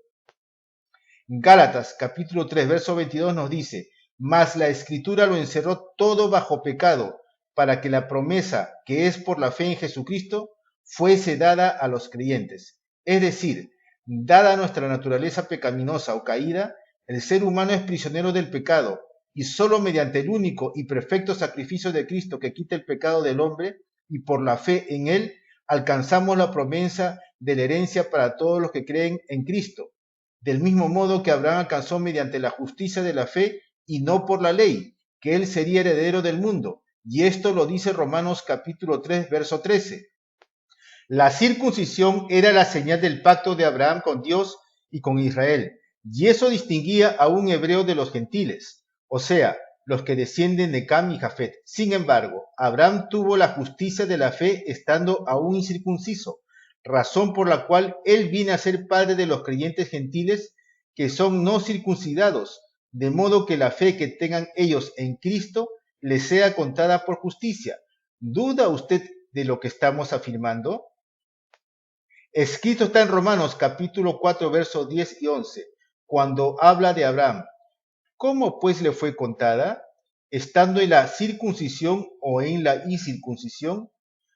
Gálatas capítulo 3, verso 22 nos dice, mas la escritura lo encerró todo bajo pecado, para que la promesa que es por la fe en Jesucristo fuese dada a los creyentes. Es decir, dada nuestra naturaleza pecaminosa o caída, el ser humano es prisionero del pecado, y solo mediante el único y perfecto sacrificio de Cristo que quita el pecado del hombre, y por la fe en él, alcanzamos la promesa de la herencia para todos los que creen en Cristo, del mismo modo que Abraham alcanzó mediante la justicia de la fe y no por la ley, que él sería heredero del mundo. Y esto lo dice Romanos capítulo 3, verso 13. La circuncisión era la señal del pacto de Abraham con Dios y con Israel, y eso distinguía a un hebreo de los gentiles, o sea, los que descienden de Cam y Jafet. Sin embargo, Abraham tuvo la justicia de la fe estando aún incircunciso, razón por la cual él viene a ser padre de los creyentes gentiles que son no circuncidados, de modo que la fe que tengan ellos en Cristo les sea contada por justicia. ¿Duda usted de lo que estamos afirmando? Escrito está en Romanos capítulo 4, versos 10 y 11, cuando habla de Abraham. ¿Cómo pues le fue contada? ¿Estando en la circuncisión o en la incircuncisión?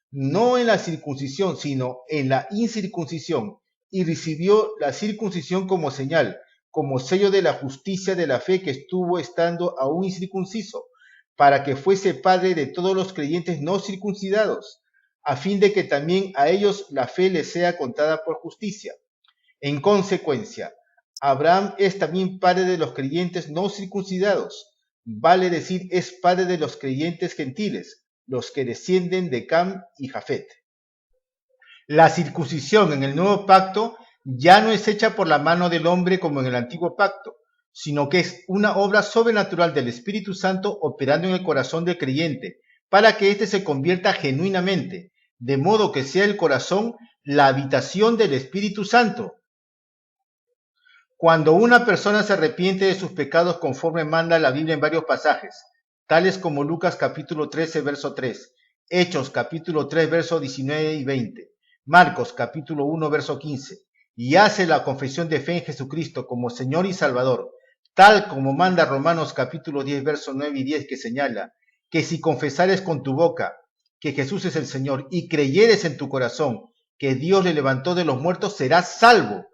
No en la circuncisión, sino en la incircuncisión, y recibió la circuncisión como señal, como sello de la justicia de la fe que estuvo estando aún incircunciso, para que fuese padre de todos los creyentes no circuncidados, a fin de que también a ellos la fe les sea contada por justicia. En consecuencia, Abraham es también padre de los creyentes no circuncidados, vale decir, es padre de los creyentes gentiles, los que descienden de Cam y Jafet. La circuncisión en el nuevo pacto ya no es hecha por la mano del hombre como en el antiguo pacto, sino que es una obra sobrenatural del Espíritu Santo operando en el corazón del creyente, para que éste se convierta genuinamente, de modo que sea el corazón la habitación del Espíritu Santo. Cuando una persona se arrepiente de sus pecados conforme manda la Biblia en varios pasajes, tales como Lucas capítulo 13, verso 3, Hechos capítulo 3, verso 19 y 20, Marcos capítulo 1, verso 15, y hace la confesión de fe en Jesucristo como Señor y Salvador, tal como manda Romanos capítulo 10, verso 9 y 10, que señala que si confesares con tu boca que Jesús es el Señor y creyeres en tu corazón que Dios le levantó de los muertos, serás salvo,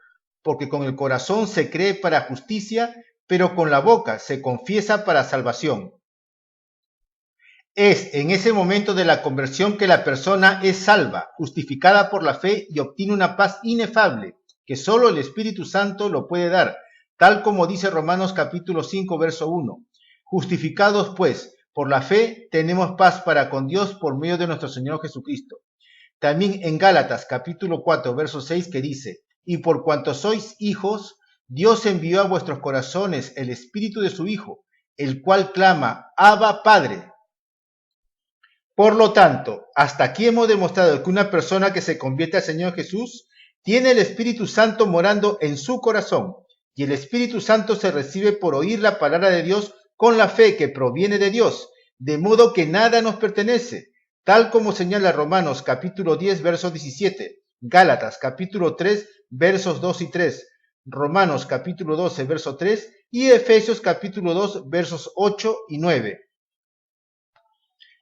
porque con el corazón se cree para justicia, pero con la boca se confiesa para salvación. Es en ese momento de la conversión que la persona es salva, justificada por la fe y obtiene una paz inefable, que solo el Espíritu Santo lo puede dar, tal como dice Romanos capítulo 5, verso 1. Justificados pues por la fe, tenemos paz para con Dios por medio de nuestro Señor Jesucristo. También en Gálatas capítulo 4, verso 6, que dice, y por cuanto sois hijos, Dios envió a vuestros corazones el Espíritu de su Hijo, el cual clama, Abba, Padre. Por lo tanto, hasta aquí hemos demostrado que una persona que se convierte al Señor Jesús tiene el Espíritu Santo morando en su corazón, y el Espíritu Santo se recibe por oír la palabra de Dios con la fe que proviene de Dios, de modo que nada nos pertenece, tal como señala Romanos capítulo 10, verso 17, Gálatas capítulo 3, versos 2 y 3, Romanos capítulo 12, verso 3 y Efesios capítulo 2, versos 8 y 9.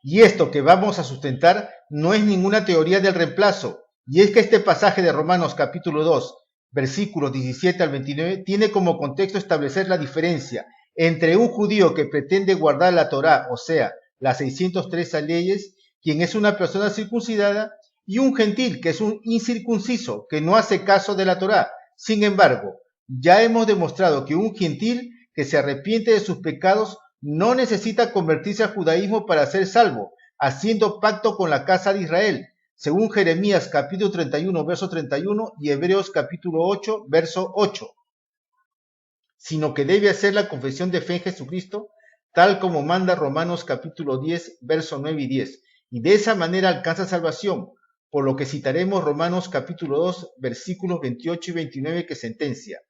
Y esto que vamos a sustentar no es ninguna teoría del reemplazo, y es que este pasaje de Romanos capítulo 2, versículos 17 al 29, tiene como contexto establecer la diferencia entre un judío que pretende guardar la Torá, o sea, las 613 leyes, quien es una persona circuncidada, y un gentil, que es un incircunciso, que no hace caso de la Torá. Sin embargo, ya hemos demostrado que un gentil que se arrepiente de sus pecados no necesita convertirse al judaísmo para ser salvo, haciendo pacto con la casa de Israel, según Jeremías capítulo 31, verso 31 y Hebreos capítulo 8, verso 8, sino que debe hacer la confesión de fe en Jesucristo, tal como manda Romanos capítulo 10, verso 9 y 10, y de esa manera alcanza salvación, por lo que citaremos Romanos capítulo 2, versículos 28 y 29, que sentencia,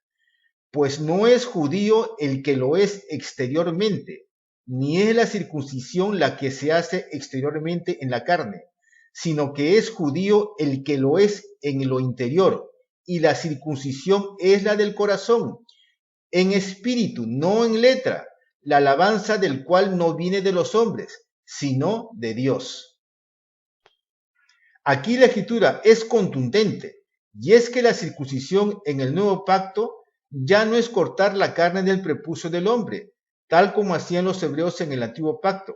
pues no es judío el que lo es exteriormente, ni es la circuncisión la que se hace exteriormente en la carne, sino que es judío el que lo es en lo interior, y la circuncisión es la del corazón, en espíritu, no en letra, la alabanza del cual no viene de los hombres, sino de Dios. Aquí la escritura es contundente, y es que la circuncisión en el nuevo pacto ya no es cortar la carne del prepucio del hombre, tal como hacían los hebreos en el antiguo pacto,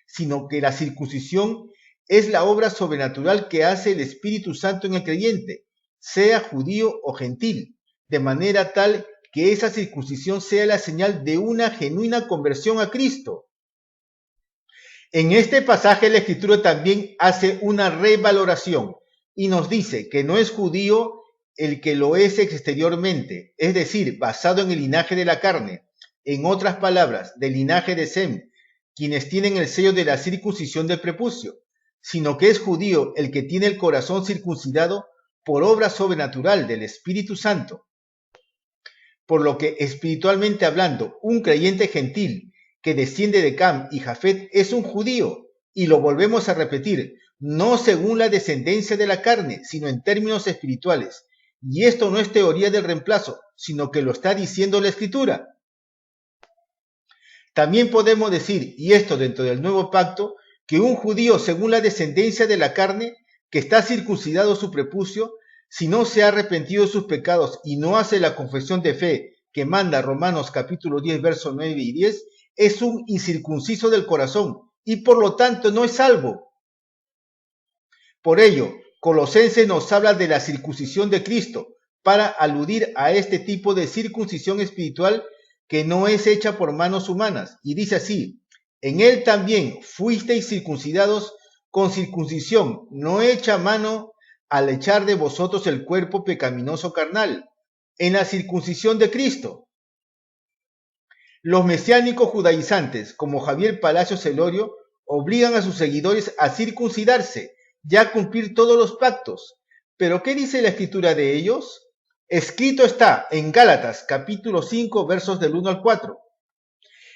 sino que la circuncisión es la obra sobrenatural que hace el Espíritu Santo en el creyente, sea judío o gentil, de manera tal que esa circuncisión sea la señal de una genuina conversión a Cristo. En este pasaje la Escritura también hace una revaloración y nos dice que no es judío el que lo es exteriormente, es decir, basado en el linaje de la carne, en otras palabras, del linaje de Sem, quienes tienen el sello de la circuncisión del prepucio, sino que es judío el que tiene el corazón circuncidado por obra sobrenatural del Espíritu Santo. Por lo que espiritualmente hablando, un creyente gentil que desciende de Cam y Jafet es un judío, y lo volvemos a repetir, no según la descendencia de la carne, sino en términos espirituales. Y esto no es teoría del reemplazo, sino que lo está diciendo la Escritura. También podemos decir, y esto dentro del nuevo pacto, que un judío según la descendencia de la carne, que está circuncidado su prepucio, si no se ha arrepentido de sus pecados y no hace la confesión de fe que manda Romanos capítulo 10, versos 9 y 10, es un incircunciso del corazón y por lo tanto no es salvo. Por ello, Colosenses nos habla de la circuncisión de Cristo para aludir a este tipo de circuncisión espiritual que no es hecha por manos humanas. Y dice así, en él también fuisteis circuncidados con circuncisión no hecha a mano al echar de vosotros el cuerpo pecaminoso carnal, en la circuncisión de Cristo. Los mesiánicos judaizantes, como Javier Palacios Celorio, obligan a sus seguidores a circuncidarse y a cumplir todos los pactos. ¿Pero qué dice la Escritura de ellos? Escrito está en Gálatas capítulo 5 versos del 1 al 4.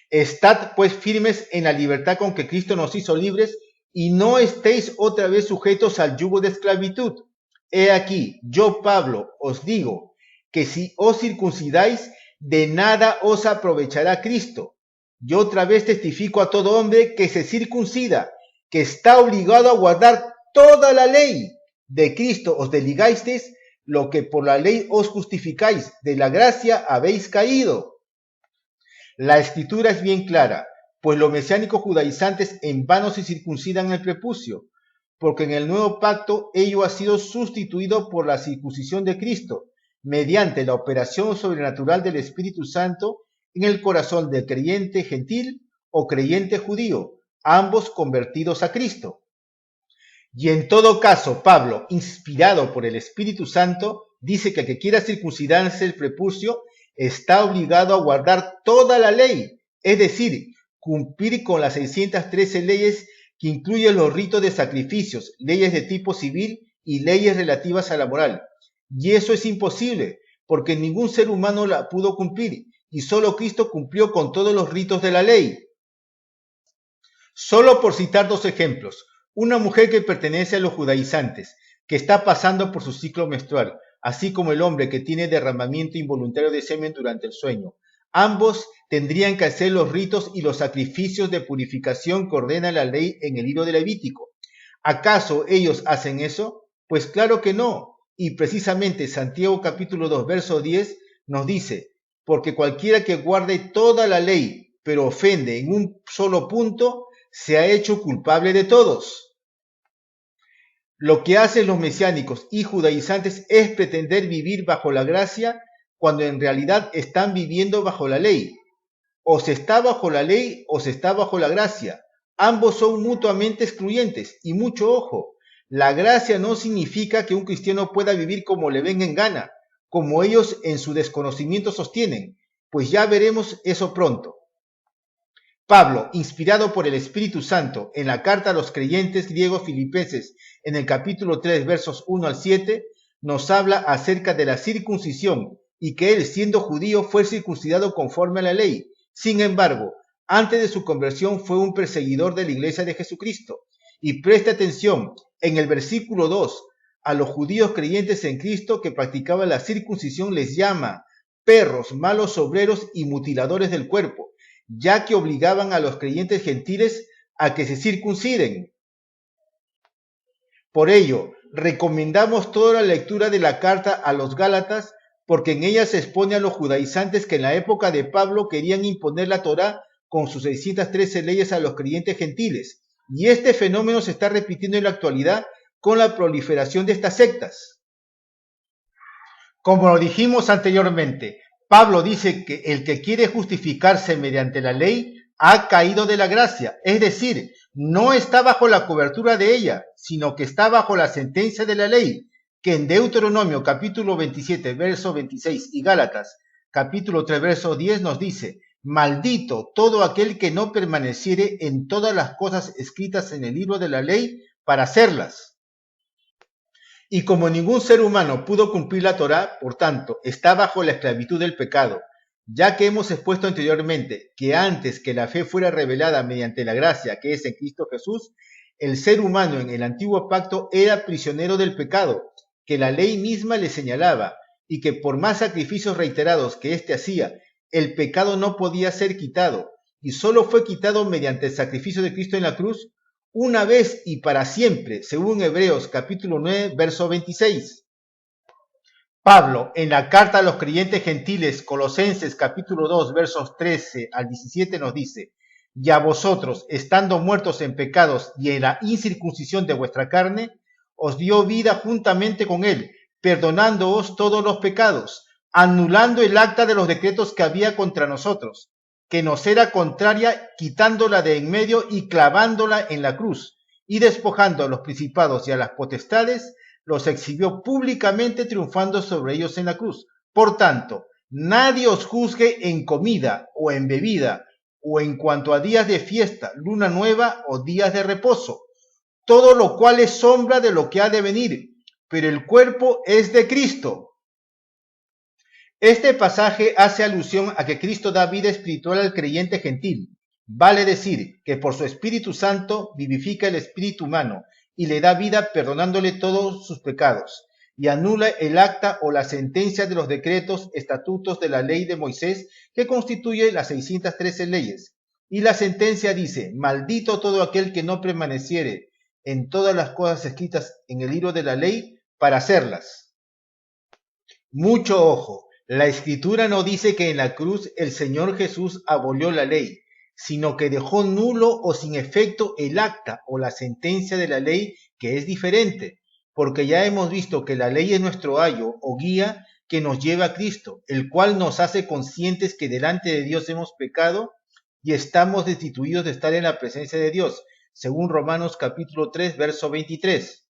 Estad pues firmes en la libertad con que Cristo nos hizo libres y no estéis otra vez sujetos al yugo de esclavitud. He aquí, yo Pablo os digo que si os circuncidáis, de nada os aprovechará Cristo. Yo otra vez testifico a todo hombre que se circuncida, que está obligado a guardar toda la ley. De Cristo os desligasteis, lo que por la ley os justificáis, de la gracia habéis caído. La escritura es bien clara, pues los mesiánicos judaizantes en vano se circuncidan el prepucio, porque en el nuevo pacto ello ha sido sustituido por la circuncisión de Cristo, mediante la operación sobrenatural del Espíritu Santo en el corazón del creyente gentil o creyente judío, ambos convertidos a Cristo. Y en todo caso, Pablo, inspirado por el Espíritu Santo, dice que el que quiera circuncidarse el prepucio está obligado a guardar toda la ley, es decir, cumplir con las 613 leyes que incluyen los ritos de sacrificios, leyes de tipo civil y leyes relativas a la moral. Y eso es imposible, porque ningún ser humano la pudo cumplir, y solo Cristo cumplió con todos los ritos de la ley. Solo por citar dos ejemplos, una mujer que pertenece a los judaizantes, que está pasando por su ciclo menstrual, así como el hombre que tiene derramamiento involuntario de semen durante el sueño. Ambos tendrían que hacer los ritos y los sacrificios de purificación que ordena la ley en el libro de Levítico. ¿Acaso ellos hacen eso? Pues claro que no. Y precisamente Santiago capítulo 2, verso 10 nos dice, porque cualquiera que guarde toda la ley, pero ofende en un solo punto, se ha hecho culpable de todos. Lo que hacen los mesiánicos y judaizantes es pretender vivir bajo la gracia cuando en realidad están viviendo bajo la ley. O se está bajo la ley o se está bajo la gracia. Ambos son mutuamente excluyentes y mucho ojo. La gracia no significa que un cristiano pueda vivir como le venga en gana, como ellos en su desconocimiento sostienen, pues ya veremos eso pronto. Pablo, inspirado por el Espíritu Santo, en la carta a los creyentes griegos filipenses, en el capítulo 3, versos 1 al 7, nos habla acerca de la circuncisión y que él, siendo judío, fue circuncidado conforme a la ley. Sin embargo, antes de su conversión fue un perseguidor de la iglesia de Jesucristo. Y preste atención, en el versículo 2, a los judíos creyentes en Cristo que practicaban la circuncisión les llama perros, malos obreros y mutiladores del cuerpo, ya que obligaban a los creyentes gentiles a que se circunciden. Por ello, recomendamos toda la lectura de la carta a los Gálatas, porque en ella se expone a los judaizantes que en la época de Pablo querían imponer la Torá con sus 613 leyes a los creyentes gentiles, y este fenómeno se está repitiendo en la actualidad con la proliferación de estas sectas. Como lo dijimos anteriormente, Pablo dice que el que quiere justificarse mediante la ley ha caído de la gracia, es decir, no está bajo la cobertura de ella, sino que está bajo la sentencia de la ley, que en Deuteronomio capítulo 27, verso 26 y Gálatas capítulo 3, verso 10 nos dice, maldito todo aquel que no permaneciere en todas las cosas escritas en el libro de la ley para hacerlas. Y como ningún ser humano pudo cumplir la Torá, por tanto, está bajo la esclavitud del pecado, ya que hemos expuesto anteriormente que antes que la fe fuera revelada mediante la gracia que es en Cristo Jesús, el ser humano en el antiguo pacto era prisionero del pecado, que la ley misma le señalaba, y que por más sacrificios reiterados que éste hacía, el pecado no podía ser quitado, y solo fue quitado mediante el sacrificio de Cristo en la cruz, una vez y para siempre, según Hebreos capítulo 9, verso 26. Pablo, en la carta a los creyentes gentiles, Colosenses capítulo 2, versos 13 al 17 nos dice, y a vosotros, estando muertos en pecados y en la incircuncisión de vuestra carne, os dio vida juntamente con él, perdonándoos todos los pecados, anulando el acta de los decretos que había contra nosotros, que nos era contraria, quitándola de en medio y clavándola en la cruz, y despojando a los principados y a las potestades, los exhibió públicamente triunfando sobre ellos en la cruz. Por tanto, nadie os juzgue en comida o en bebida, o en cuanto a días de fiesta, luna nueva o días de reposo, todo lo cual es sombra de lo que ha de venir, pero el cuerpo es de Cristo. Este pasaje hace alusión a que Cristo da vida espiritual al creyente gentil. Vale decir que por su Espíritu Santo vivifica el espíritu humano y le da vida perdonándole todos sus pecados, y anula el acta o la sentencia de los decretos, estatutos de la ley de Moisés que constituye las 613 leyes. Y la sentencia dice: maldito todo aquel que no permaneciere en todas las cosas escritas en el libro de la ley para hacerlas. Mucho ojo. La Escritura no dice que en la cruz el Señor Jesús abolió la ley, sino que dejó nulo o sin efecto el acta o la sentencia de la ley, que es diferente, porque ya hemos visto que la ley es nuestro ayo o guía que nos lleva a Cristo, el cual nos hace conscientes que delante de Dios hemos pecado y estamos destituidos de estar en la presencia de Dios, según Romanos capítulo 3, verso 23.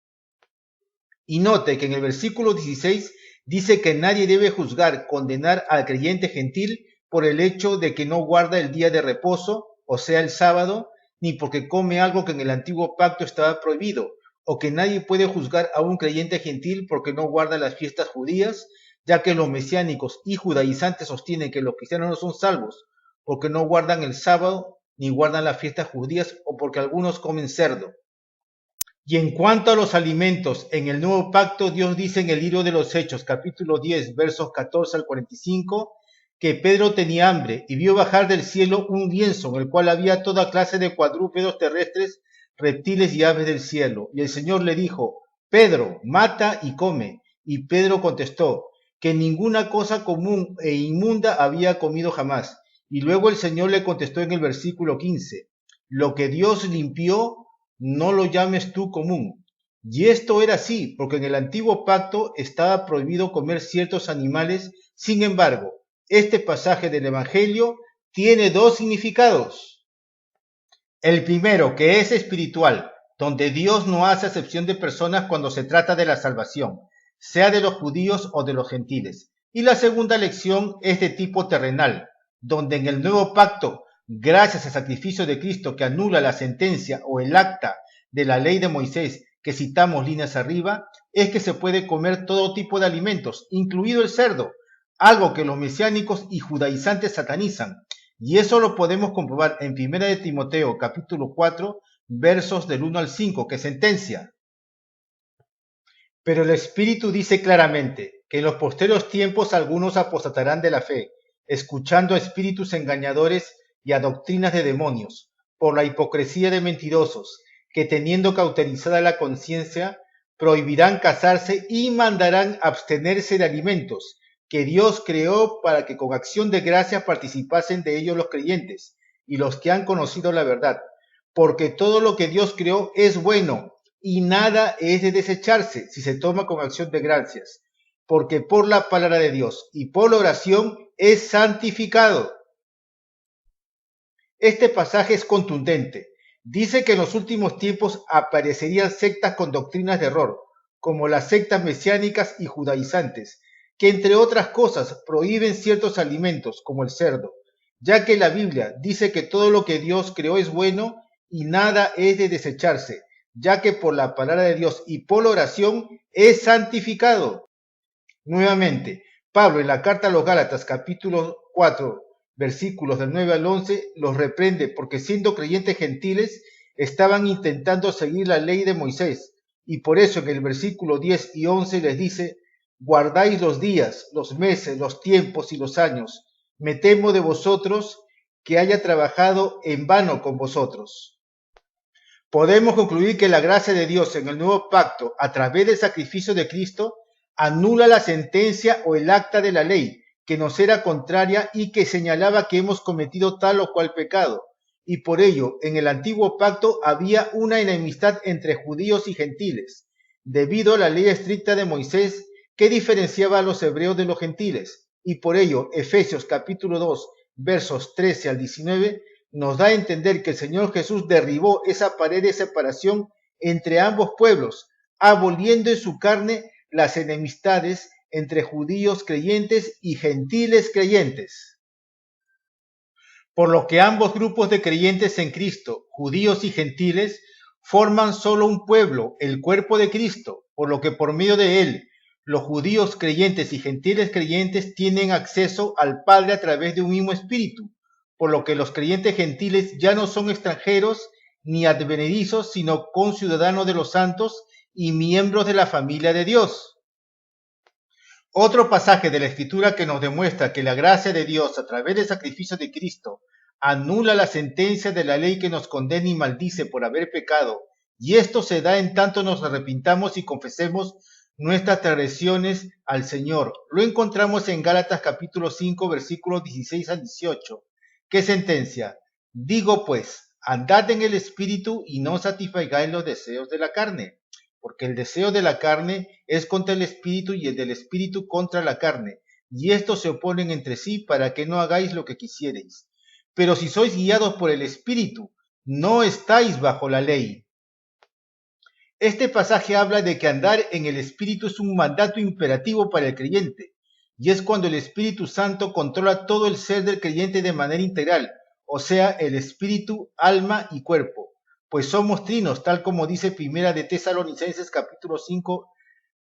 Y note que en el versículo 16 dice que nadie debe juzgar, condenar al creyente gentil por el hecho de que no guarda el día de reposo, o sea, el sábado, ni porque come algo que en el antiguo pacto estaba prohibido, o que nadie puede juzgar a un creyente gentil porque no guarda las fiestas judías, ya que los mesiánicos y judaizantes sostienen que los cristianos no son salvos, porque no guardan el sábado, ni guardan las fiestas judías, o porque algunos comen cerdo. Y en cuanto a los alimentos, en el nuevo pacto Dios dice en el libro de los Hechos, capítulo 10, versos 14 al 45, que Pedro tenía hambre y vio bajar del cielo un lienzo en el cual había toda clase de cuadrúpedos terrestres, reptiles y aves del cielo. Y el Señor le dijo: Pedro, mata y come. Y Pedro contestó que ninguna cosa común e inmunda había comido jamás. Y luego el Señor le contestó en el versículo 15, lo que Dios limpió, no lo llames tú común. Y esto era así, porque en el antiguo pacto estaba prohibido comer ciertos animales. Sin embargo, este pasaje del Evangelio tiene dos significados. El primero, que es espiritual, donde Dios no hace acepción de personas cuando se trata de la salvación, sea de los judíos o de los gentiles. Y la segunda lección es de tipo terrenal, donde en el nuevo pacto, gracias al sacrificio de Cristo que anula la sentencia o el acta de la ley de Moisés que citamos líneas arriba, es que se puede comer todo tipo de alimentos, incluido el cerdo, algo que los mesiánicos y judaizantes satanizan. Y eso lo podemos comprobar en 1 de Timoteo capítulo 4, versos del 1 al 5, que sentencia: pero el Espíritu dice claramente que en los posteriores tiempos algunos apostatarán de la fe, escuchando a espíritus engañadores y a doctrinas de demonios, por la hipocresía de mentirosos, que teniendo cauterizada la conciencia, prohibirán casarse y mandarán abstenerse de alimentos que Dios creó para que con acción de gracias participasen de ellos los creyentes y los que han conocido la verdad, porque todo lo que Dios creó es bueno y nada es de desecharse si se toma con acción de gracias, porque por la palabra de Dios y por la oración es santificado. Este pasaje es contundente. Dice que en los últimos tiempos aparecerían sectas con doctrinas de error, como las sectas mesiánicas y judaizantes, que entre otras cosas prohíben ciertos alimentos, como el cerdo, ya que la Biblia dice que todo lo que Dios creó es bueno y nada es de desecharse, ya que por la palabra de Dios y por la oración es santificado. Nuevamente, Pablo en la carta a los Gálatas capítulo 4, versículos del 9 al 11, los reprende porque siendo creyentes gentiles estaban intentando seguir la ley de Moisés, y por eso en el versículo 10 y 11 les dice: guardáis los días, los meses, los tiempos y los años. Me temo de vosotros que haya trabajado en vano con vosotros. Podemos concluir que la gracia de Dios en el nuevo pacto, a través del sacrificio de Cristo, anula la sentencia o el acta de la ley que nos era contraria y que señalaba que hemos cometido tal o cual pecado. Y por ello, en el antiguo pacto había una enemistad entre judíos y gentiles, debido a la ley estricta de Moisés que diferenciaba a los hebreos de los gentiles. Y por ello, Efesios capítulo 2, versos 13 al 19, nos da a entender que el Señor Jesús derribó esa pared de separación entre ambos pueblos, aboliendo en su carne las enemistades entre judíos creyentes y gentiles creyentes. Por lo que ambos grupos de creyentes en Cristo, judíos y gentiles, forman solo un pueblo, el cuerpo de Cristo, por lo que por medio de él, Los judíos creyentes y gentiles creyentes tienen acceso al Padre a través de un mismo espíritu, por lo que los creyentes gentiles ya no son extranjeros ni advenedizos, sino conciudadanos de los santos y miembros de la familia de Dios. Otro pasaje de la Escritura que nos demuestra que la gracia de Dios a través del sacrificio de Cristo anula la sentencia de la ley que nos condena y maldice por haber pecado, y esto se da en tanto nos arrepintamos y confesemos nuestras transgresiones al Señor. Lo encontramos en Gálatas capítulo 5, versículos 16 al 18. ¿Qué sentencia? Digo pues, andad en el Espíritu y no satisfagáis los deseos de la carne, porque el deseo de la carne es contra el Espíritu y el del Espíritu contra la carne, y estos se oponen entre sí para que no hagáis lo que quisiereis. Pero si sois guiados por el Espíritu, no estáis bajo la ley. Este pasaje habla de que andar en el Espíritu es un mandato imperativo para el creyente, y es cuando el Espíritu Santo controla todo el ser del creyente de manera integral, o sea, el espíritu, alma y cuerpo, pues somos trinos, tal como dice Primera de Tesalonicenses capítulo 5,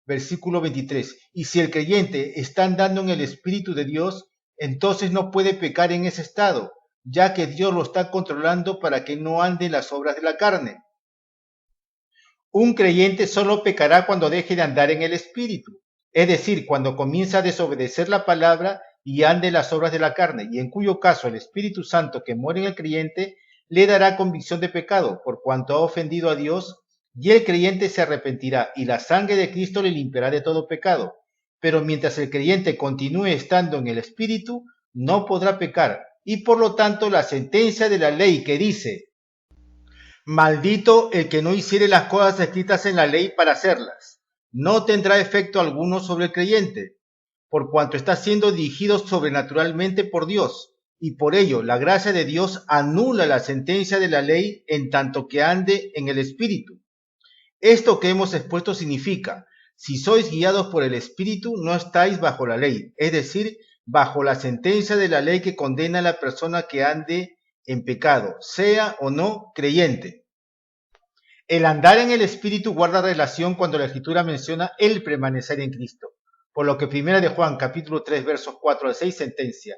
versículo 23. Y si el creyente está andando en el Espíritu de Dios, entonces no puede pecar en ese estado, ya que Dios lo está controlando para que no ande en las obras de la carne. Un creyente solo pecará cuando deje de andar en el Espíritu, es decir, cuando comienza a desobedecer la palabra y ande en las obras de la carne, y en cuyo caso el Espíritu Santo que mora en el creyente le dará convicción de pecado, por cuanto ha ofendido a Dios, y el creyente se arrepentirá, y la sangre de Cristo le limpiará de todo pecado. Pero mientras el creyente continúe estando en el Espíritu, no podrá pecar, y por lo tanto la sentencia de la ley que dice: maldito el que no hiciere las cosas escritas en la ley para hacerlas, no tendrá efecto alguno sobre el creyente, por cuanto está siendo dirigido sobrenaturalmente por Dios, y por ello la gracia de Dios anula la sentencia de la ley en tanto que ande en el Espíritu. Esto que hemos expuesto significa: si sois guiados por el Espíritu, no estáis bajo la ley, es decir, bajo la sentencia de la ley que condena a la persona que ande en pecado, sea o no creyente. El andar en el Espíritu guarda relación cuando la Escritura menciona el permanecer en Cristo, por lo que Primera de Juan capítulo 3 versos 4 al 6 sentencia: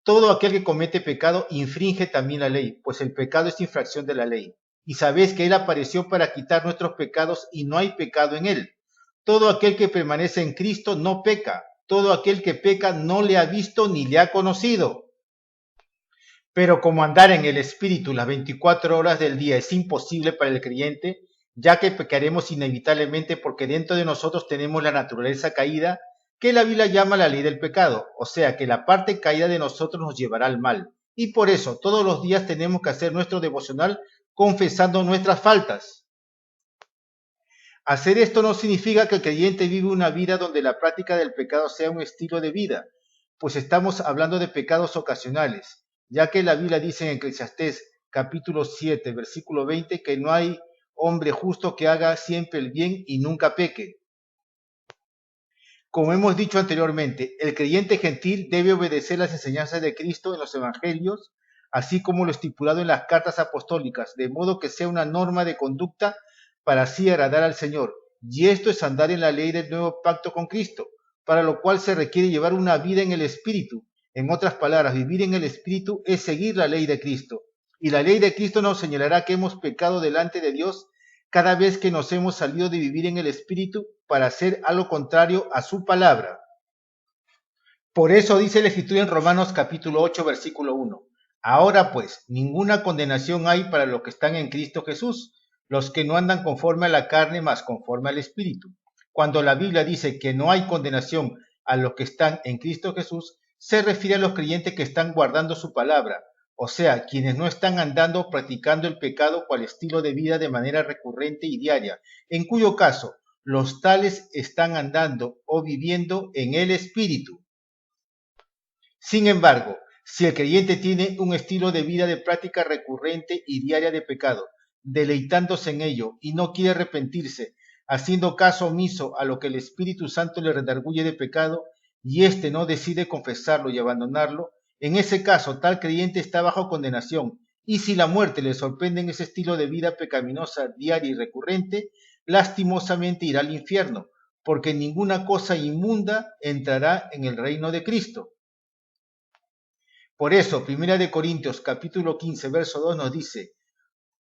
todo aquel que comete pecado infringe también la ley, pues el pecado es infracción de la ley. Y sabéis que Él apareció para quitar nuestros pecados y no hay pecado en Él. Todo aquel que permanece en Cristo no peca. Todo aquel que peca no le ha visto ni le ha conocido. Pero como andar en el Espíritu las 24 horas del día es imposible para el creyente, ya que pecaremos inevitablemente porque dentro de nosotros tenemos la naturaleza caída, que la Biblia llama la ley del pecado, o sea que la parte caída de nosotros nos llevará al mal. Y por eso todos los días tenemos que hacer nuestro devocional confesando nuestras faltas. Hacer esto no significa que el creyente vive una vida donde la práctica del pecado sea un estilo de vida, pues estamos hablando de pecados ocasionales, ya que la Biblia dice en Eclesiastés capítulo 7, versículo 20, que no hay hombre justo que haga siempre el bien y nunca peque. Como hemos dicho anteriormente, el creyente gentil debe obedecer las enseñanzas de Cristo en los evangelios, así como lo estipulado en las cartas apostólicas, de modo que sea una norma de conducta para así agradar al Señor. Y esto es andar en la ley del nuevo pacto con Cristo, para lo cual se requiere llevar una vida en el Espíritu. En otras palabras, vivir en el Espíritu es seguir la ley de Cristo. Y la ley de Cristo nos señalará que hemos pecado delante de Dios cada vez que nos hemos salido de vivir en el Espíritu para hacer algo contrario a su palabra. Por eso dice la Escritura en Romanos capítulo 8, versículo 1. Ahora pues, ninguna condenación hay para los que están en Cristo Jesús, los que no andan conforme a la carne, mas conforme al Espíritu. Cuando la Biblia dice que no hay condenación a los que están en Cristo Jesús, se refiere a los creyentes que están guardando su palabra, o sea, quienes no están andando practicando el pecado cual estilo de vida de manera recurrente y diaria, en cuyo caso los tales están andando o viviendo en el Espíritu. Sin embargo, si el creyente tiene un estilo de vida de práctica recurrente y diaria de pecado, deleitándose en ello y no quiere arrepentirse, haciendo caso omiso a lo que el Espíritu Santo le redarguye de pecado, y éste no decide confesarlo y abandonarlo, en ese caso tal creyente está bajo condenación, y si la muerte le sorprende en ese estilo de vida pecaminosa diaria y recurrente, lastimosamente irá al infierno, porque ninguna cosa inmunda entrará en el reino de Cristo. Por eso, 1 Corintios capítulo 15, verso 2 nos dice: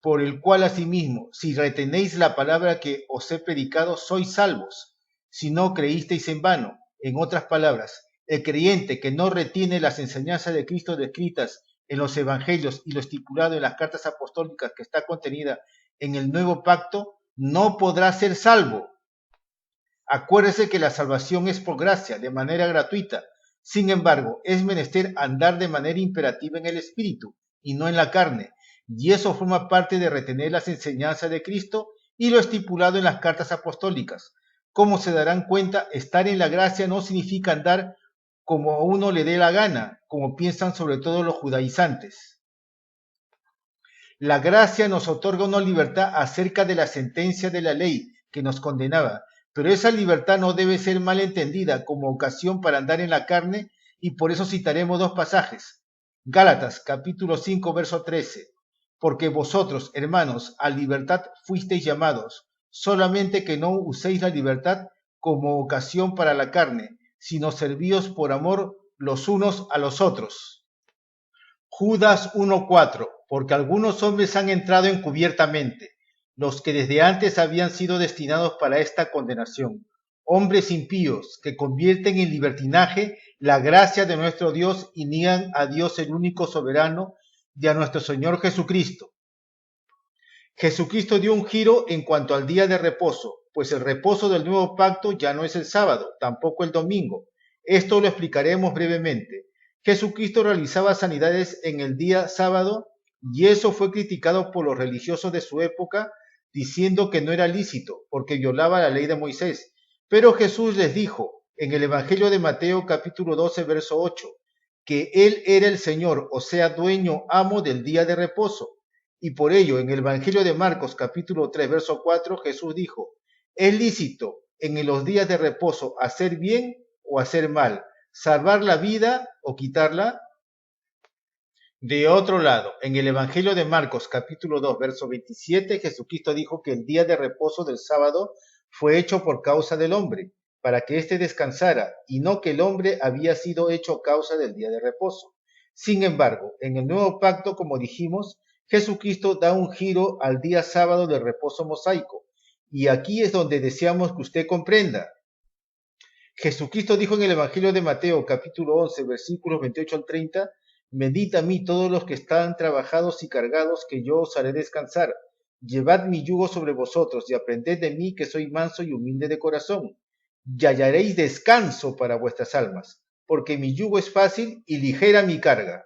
por el cual asimismo, si retenéis la palabra que os he predicado, sois salvos, si no creísteis en vano. En otras palabras, el creyente que no retiene las enseñanzas de Cristo descritas en los evangelios y lo estipulado en las cartas apostólicas que está contenida en el nuevo pacto, no podrá ser salvo. Acuérdese que la salvación es por gracia, de manera gratuita. Sin embargo, es menester andar de manera imperativa en el Espíritu y no en la carne, y eso forma parte de retener las enseñanzas de Cristo y lo estipulado en las cartas apostólicas. Como se darán cuenta, estar en la gracia no significa andar como a uno le dé la gana, como piensan sobre todo los judaizantes. La gracia nos otorga una libertad acerca de la sentencia de la ley que nos condenaba, pero esa libertad no debe ser mal entendida como ocasión para andar en la carne, y por eso citaremos dos pasajes. Gálatas capítulo 5 verso 13. Porque vosotros, hermanos, a libertad fuisteis llamados, solamente que no uséis la libertad como ocasión para la carne, sino servíos por amor los unos a los otros. Judas 1:4. Porque algunos hombres han entrado encubiertamente, los que desde antes habían sido destinados para esta condenación, hombres impíos que convierten en libertinaje la gracia de nuestro Dios y niegan a Dios el único soberano y a nuestro Señor Jesucristo. Jesucristo dio un giro en cuanto al día de reposo, pues el reposo del nuevo pacto ya no es el sábado, tampoco el domingo. Esto lo explicaremos brevemente. Jesucristo realizaba sanidades en el día sábado y eso fue criticado por los religiosos de su época, diciendo que no era lícito, porque violaba la ley de Moisés. Pero Jesús les dijo, en el Evangelio de Mateo capítulo 12, verso 8, que Él era el Señor, o sea, dueño, amo del día de reposo. Y por ello, en el Evangelio de Marcos capítulo 3, verso 4, Jesús dijo, es lícito en los días de reposo hacer bien o hacer mal, salvar la vida o quitarla. De otro lado, en el Evangelio de Marcos capítulo 2, verso 27, Jesucristo dijo que el día de reposo del sábado fue hecho por causa del hombre, para que éste descansara, y no que el hombre había sido hecho causa del día de reposo. Sin embargo, en el nuevo pacto, como dijimos, Jesucristo da un giro al día sábado del reposo mosaico, y aquí es donde deseamos que usted comprenda. Jesucristo dijo en el Evangelio de Mateo capítulo 11, versículos 28 al 30, venid a mí todos los que están trabajados y cargados, que yo os haré descansar. Llevad mi yugo sobre vosotros y aprended de mí, que soy manso y humilde de corazón, y hallaréis descanso para vuestras almas, porque mi yugo es fácil y ligera mi carga.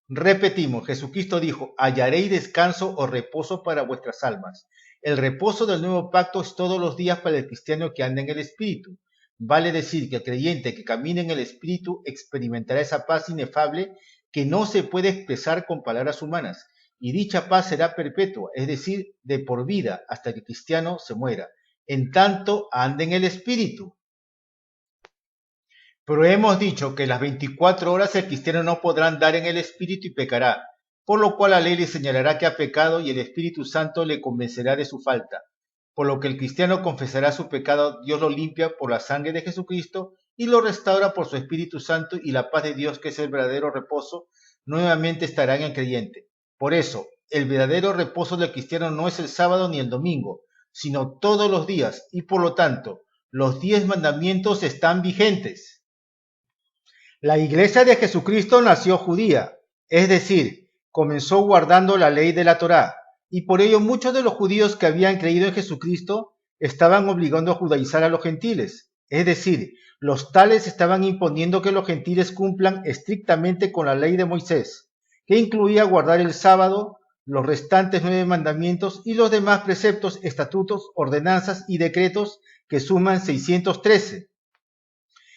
Repetimos, Jesucristo dijo, hallaréis descanso o reposo para vuestras almas. El reposo del nuevo pacto es todos los días para el cristiano que anda en el Espíritu. Vale decir que el creyente que camina en el Espíritu experimentará esa paz inefable que no se puede expresar con palabras humanas, y dicha paz será perpetua, es decir, de por vida, hasta que el cristiano se muera. En tanto, anda en el Espíritu. Pero hemos dicho que las 24 horas el cristiano no podrá andar en el Espíritu y pecará, por lo cual la ley le señalará que ha pecado y el Espíritu Santo le convencerá de su falta. Por lo que el cristiano confesará su pecado, Dios lo limpia por la sangre de Jesucristo y lo restaura por su Espíritu Santo, y la paz de Dios, que es el verdadero reposo, nuevamente estará en el creyente. Por eso, el verdadero reposo del cristiano no es el sábado ni el domingo, sino todos los días, y por lo tanto, los 10 mandamientos están vigentes. La iglesia de Jesucristo nació judía, es decir, comenzó guardando la ley de la Torá, y por ello muchos de los judíos que habían creído en Jesucristo estaban obligando a judaizar a los gentiles, es decir, los tales estaban imponiendo que los gentiles cumplan estrictamente con la ley de Moisés, que incluía guardar el sábado, los restantes 9 mandamientos y los demás preceptos, estatutos, ordenanzas y decretos que suman 613.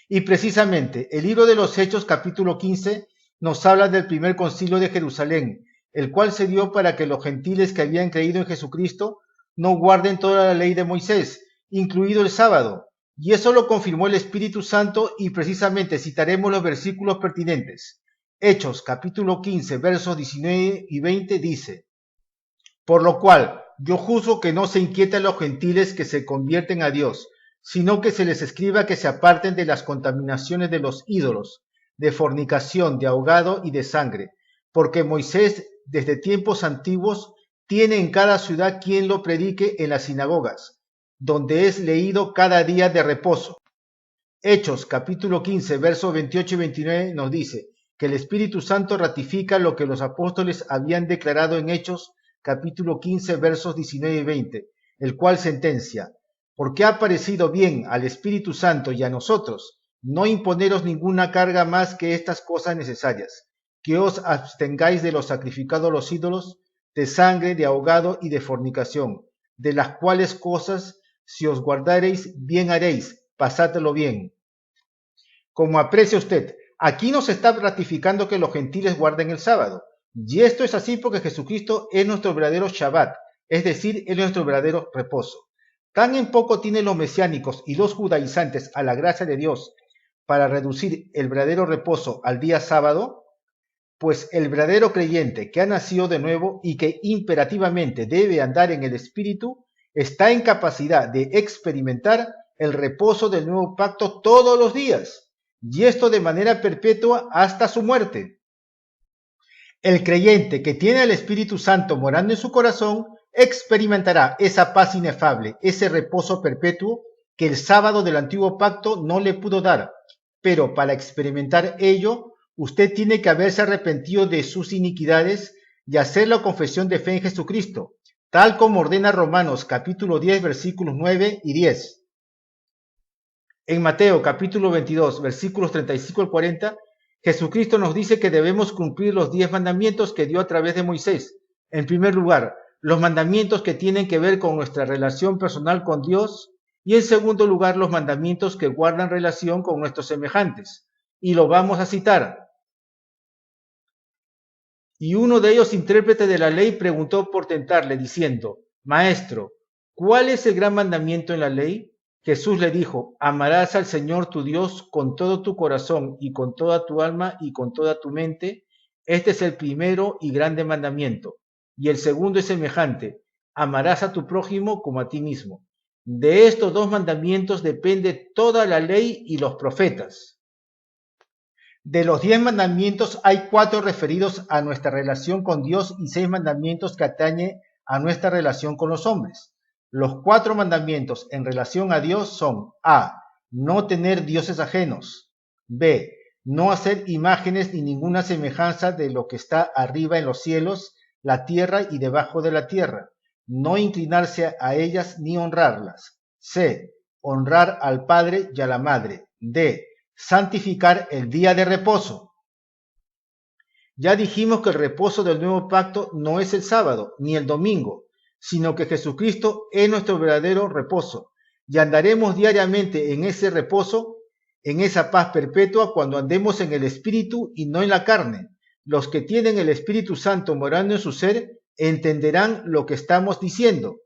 Y precisamente el libro de los Hechos capítulo 15 nos habla del primer concilio de Jerusalén, el cual se dio para que los gentiles que habían creído en Jesucristo no guarden toda la ley de Moisés, incluido el sábado. Y eso lo confirmó el Espíritu Santo, y precisamente citaremos los versículos pertinentes. Hechos capítulo 15 versos 19 y 20 dice: por lo cual yo juzgo que no se inquieten los gentiles que se convierten a Dios, sino que se les escriba que se aparten de las contaminaciones de los ídolos, de fornicación, de ahogado y de sangre, porque Moisés desde tiempos antiguos tiene en cada ciudad quien lo predique en las sinagogas, donde es leído cada día de reposo. Hechos capítulo 15, versos 28 y 29 nos dice que el Espíritu Santo ratifica lo que los apóstoles habían declarado en Hechos capítulo 15, versos 19 y 20, el cual sentencia: porque ha parecido bien al Espíritu Santo y a nosotros no imponeros ninguna carga más que estas cosas necesarias, que os abstengáis de los sacrificados a los ídolos, de sangre, de ahogado y de fornicación, de las cuales cosas, si os guardareis, bien haréis, pasádlo bien. Como aprecia usted, aquí nos está ratificando que los gentiles guarden el sábado, y esto es así porque Jesucristo es nuestro verdadero Shabbat, es decir, es nuestro verdadero reposo. Tan en poco tienen los mesiánicos y los judaizantes a la gracia de Dios para reducir el verdadero reposo al día sábado, pues el verdadero creyente que ha nacido de nuevo y que imperativamente debe andar en el Espíritu, está en capacidad de experimentar el reposo del nuevo pacto todos los días, y esto de manera perpetua hasta su muerte. El creyente que tiene al Espíritu Santo morando en su corazón experimentará esa paz inefable, ese reposo perpetuo que el sábado del antiguo pacto no le pudo dar. Pero para experimentar ello, usted tiene que haberse arrepentido de sus iniquidades y hacer la confesión de fe en Jesucristo, tal como ordena Romanos capítulo 10, versículos 9 y 10. En Mateo capítulo 22, versículos 35 al 40, Jesucristo nos dice que debemos cumplir los 10 mandamientos que dio a través de Moisés. En primer lugar, los mandamientos que tienen que ver con nuestra relación personal con Dios, y en segundo lugar, los mandamientos que guardan relación con nuestros semejantes. Y lo vamos a citar. Y uno de ellos, intérprete de la ley, preguntó por tentarle, diciendo: Maestro, ¿cuál es el gran mandamiento en la ley? Jesús le dijo: amarás al Señor tu Dios con todo tu corazón y con toda tu alma y con toda tu mente. Este es el primero y grande mandamiento. Y el segundo es semejante: amarás a tu prójimo como a ti mismo. De estos dos mandamientos depende toda la ley y los profetas. De los 10 mandamientos hay 4 referidos a nuestra relación con Dios y 6 mandamientos que atañen a nuestra relación con los hombres. Los 4 mandamientos en relación a Dios son: A. No tener dioses ajenos. B. No hacer imágenes ni ninguna semejanza de lo que está arriba en los cielos, la tierra y debajo de la tierra. No inclinarse a ellas ni honrarlas. C. Honrar al padre y a la madre. D. Santificar el día de reposo. Ya dijimos que el reposo del nuevo pacto no es el sábado ni el domingo, sino que Jesucristo es nuestro verdadero reposo, y andaremos diariamente en ese reposo, en esa paz perpetua, cuando andemos en el Espíritu y no en la carne. Los que tienen el Espíritu Santo morando en su ser entenderán lo que estamos diciendo.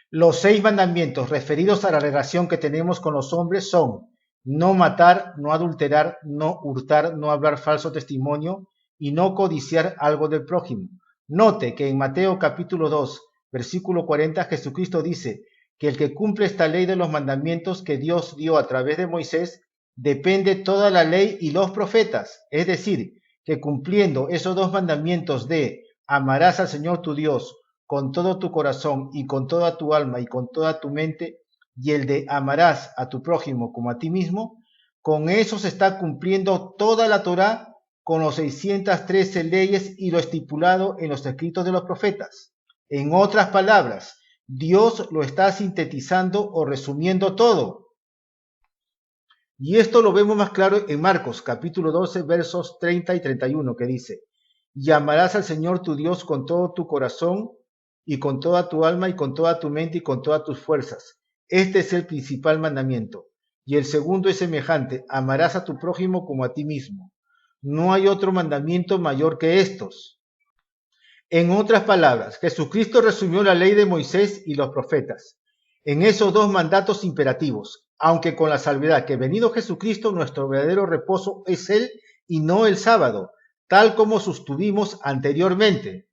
Los 6 mandamientos referidos a la relación que tenemos con los hombres son: no matar, no adulterar, no hurtar, no hablar falso testimonio y no codiciar algo del prójimo. Note que en Mateo capítulo 2, versículo 40, Jesucristo dice que el que cumple esta ley de los mandamientos que Dios dio a través de Moisés, depende toda la ley y los profetas. Es decir, que cumpliendo esos 2 mandamientos de amarás al Señor tu Dios con todo tu corazón y con toda tu alma y con toda tu mente, y el de amarás a tu prójimo como a ti mismo, con eso se está cumpliendo toda la Torá con los 613 leyes y lo estipulado en los escritos de los profetas. En otras palabras, Dios lo está sintetizando o resumiendo todo. Y esto lo vemos más claro en Marcos capítulo 12 versos 30 y 31, que dice: y amarás al Señor tu Dios con todo tu corazón y con toda tu alma y con toda tu mente y con todas tus fuerzas. Este es el principal mandamiento. Y el segundo es semejante: amarás a tu prójimo como a ti mismo. No hay otro mandamiento mayor que estos. En otras palabras, Jesucristo resumió la ley de Moisés y los profetas en esos 2 mandatos imperativos, aunque con la salvedad que venido Jesucristo, nuestro verdadero reposo es Él y no el sábado, tal como sostuvimos anteriormente.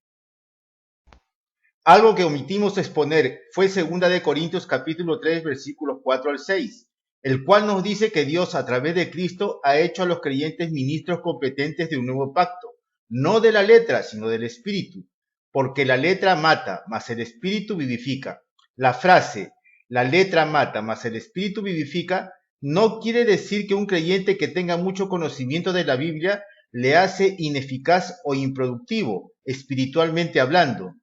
Algo que omitimos exponer fue 2 Corintios capítulo 3 versículos 4 al 6, el cual nos dice que Dios a través de Cristo ha hecho a los creyentes ministros competentes de un nuevo pacto, no de la letra, sino del Espíritu, porque la letra mata, mas el Espíritu vivifica. La frase, la letra mata, mas el Espíritu vivifica, no quiere decir que un creyente que tenga mucho conocimiento de la Biblia le hace ineficaz o improductivo, espiritualmente hablando.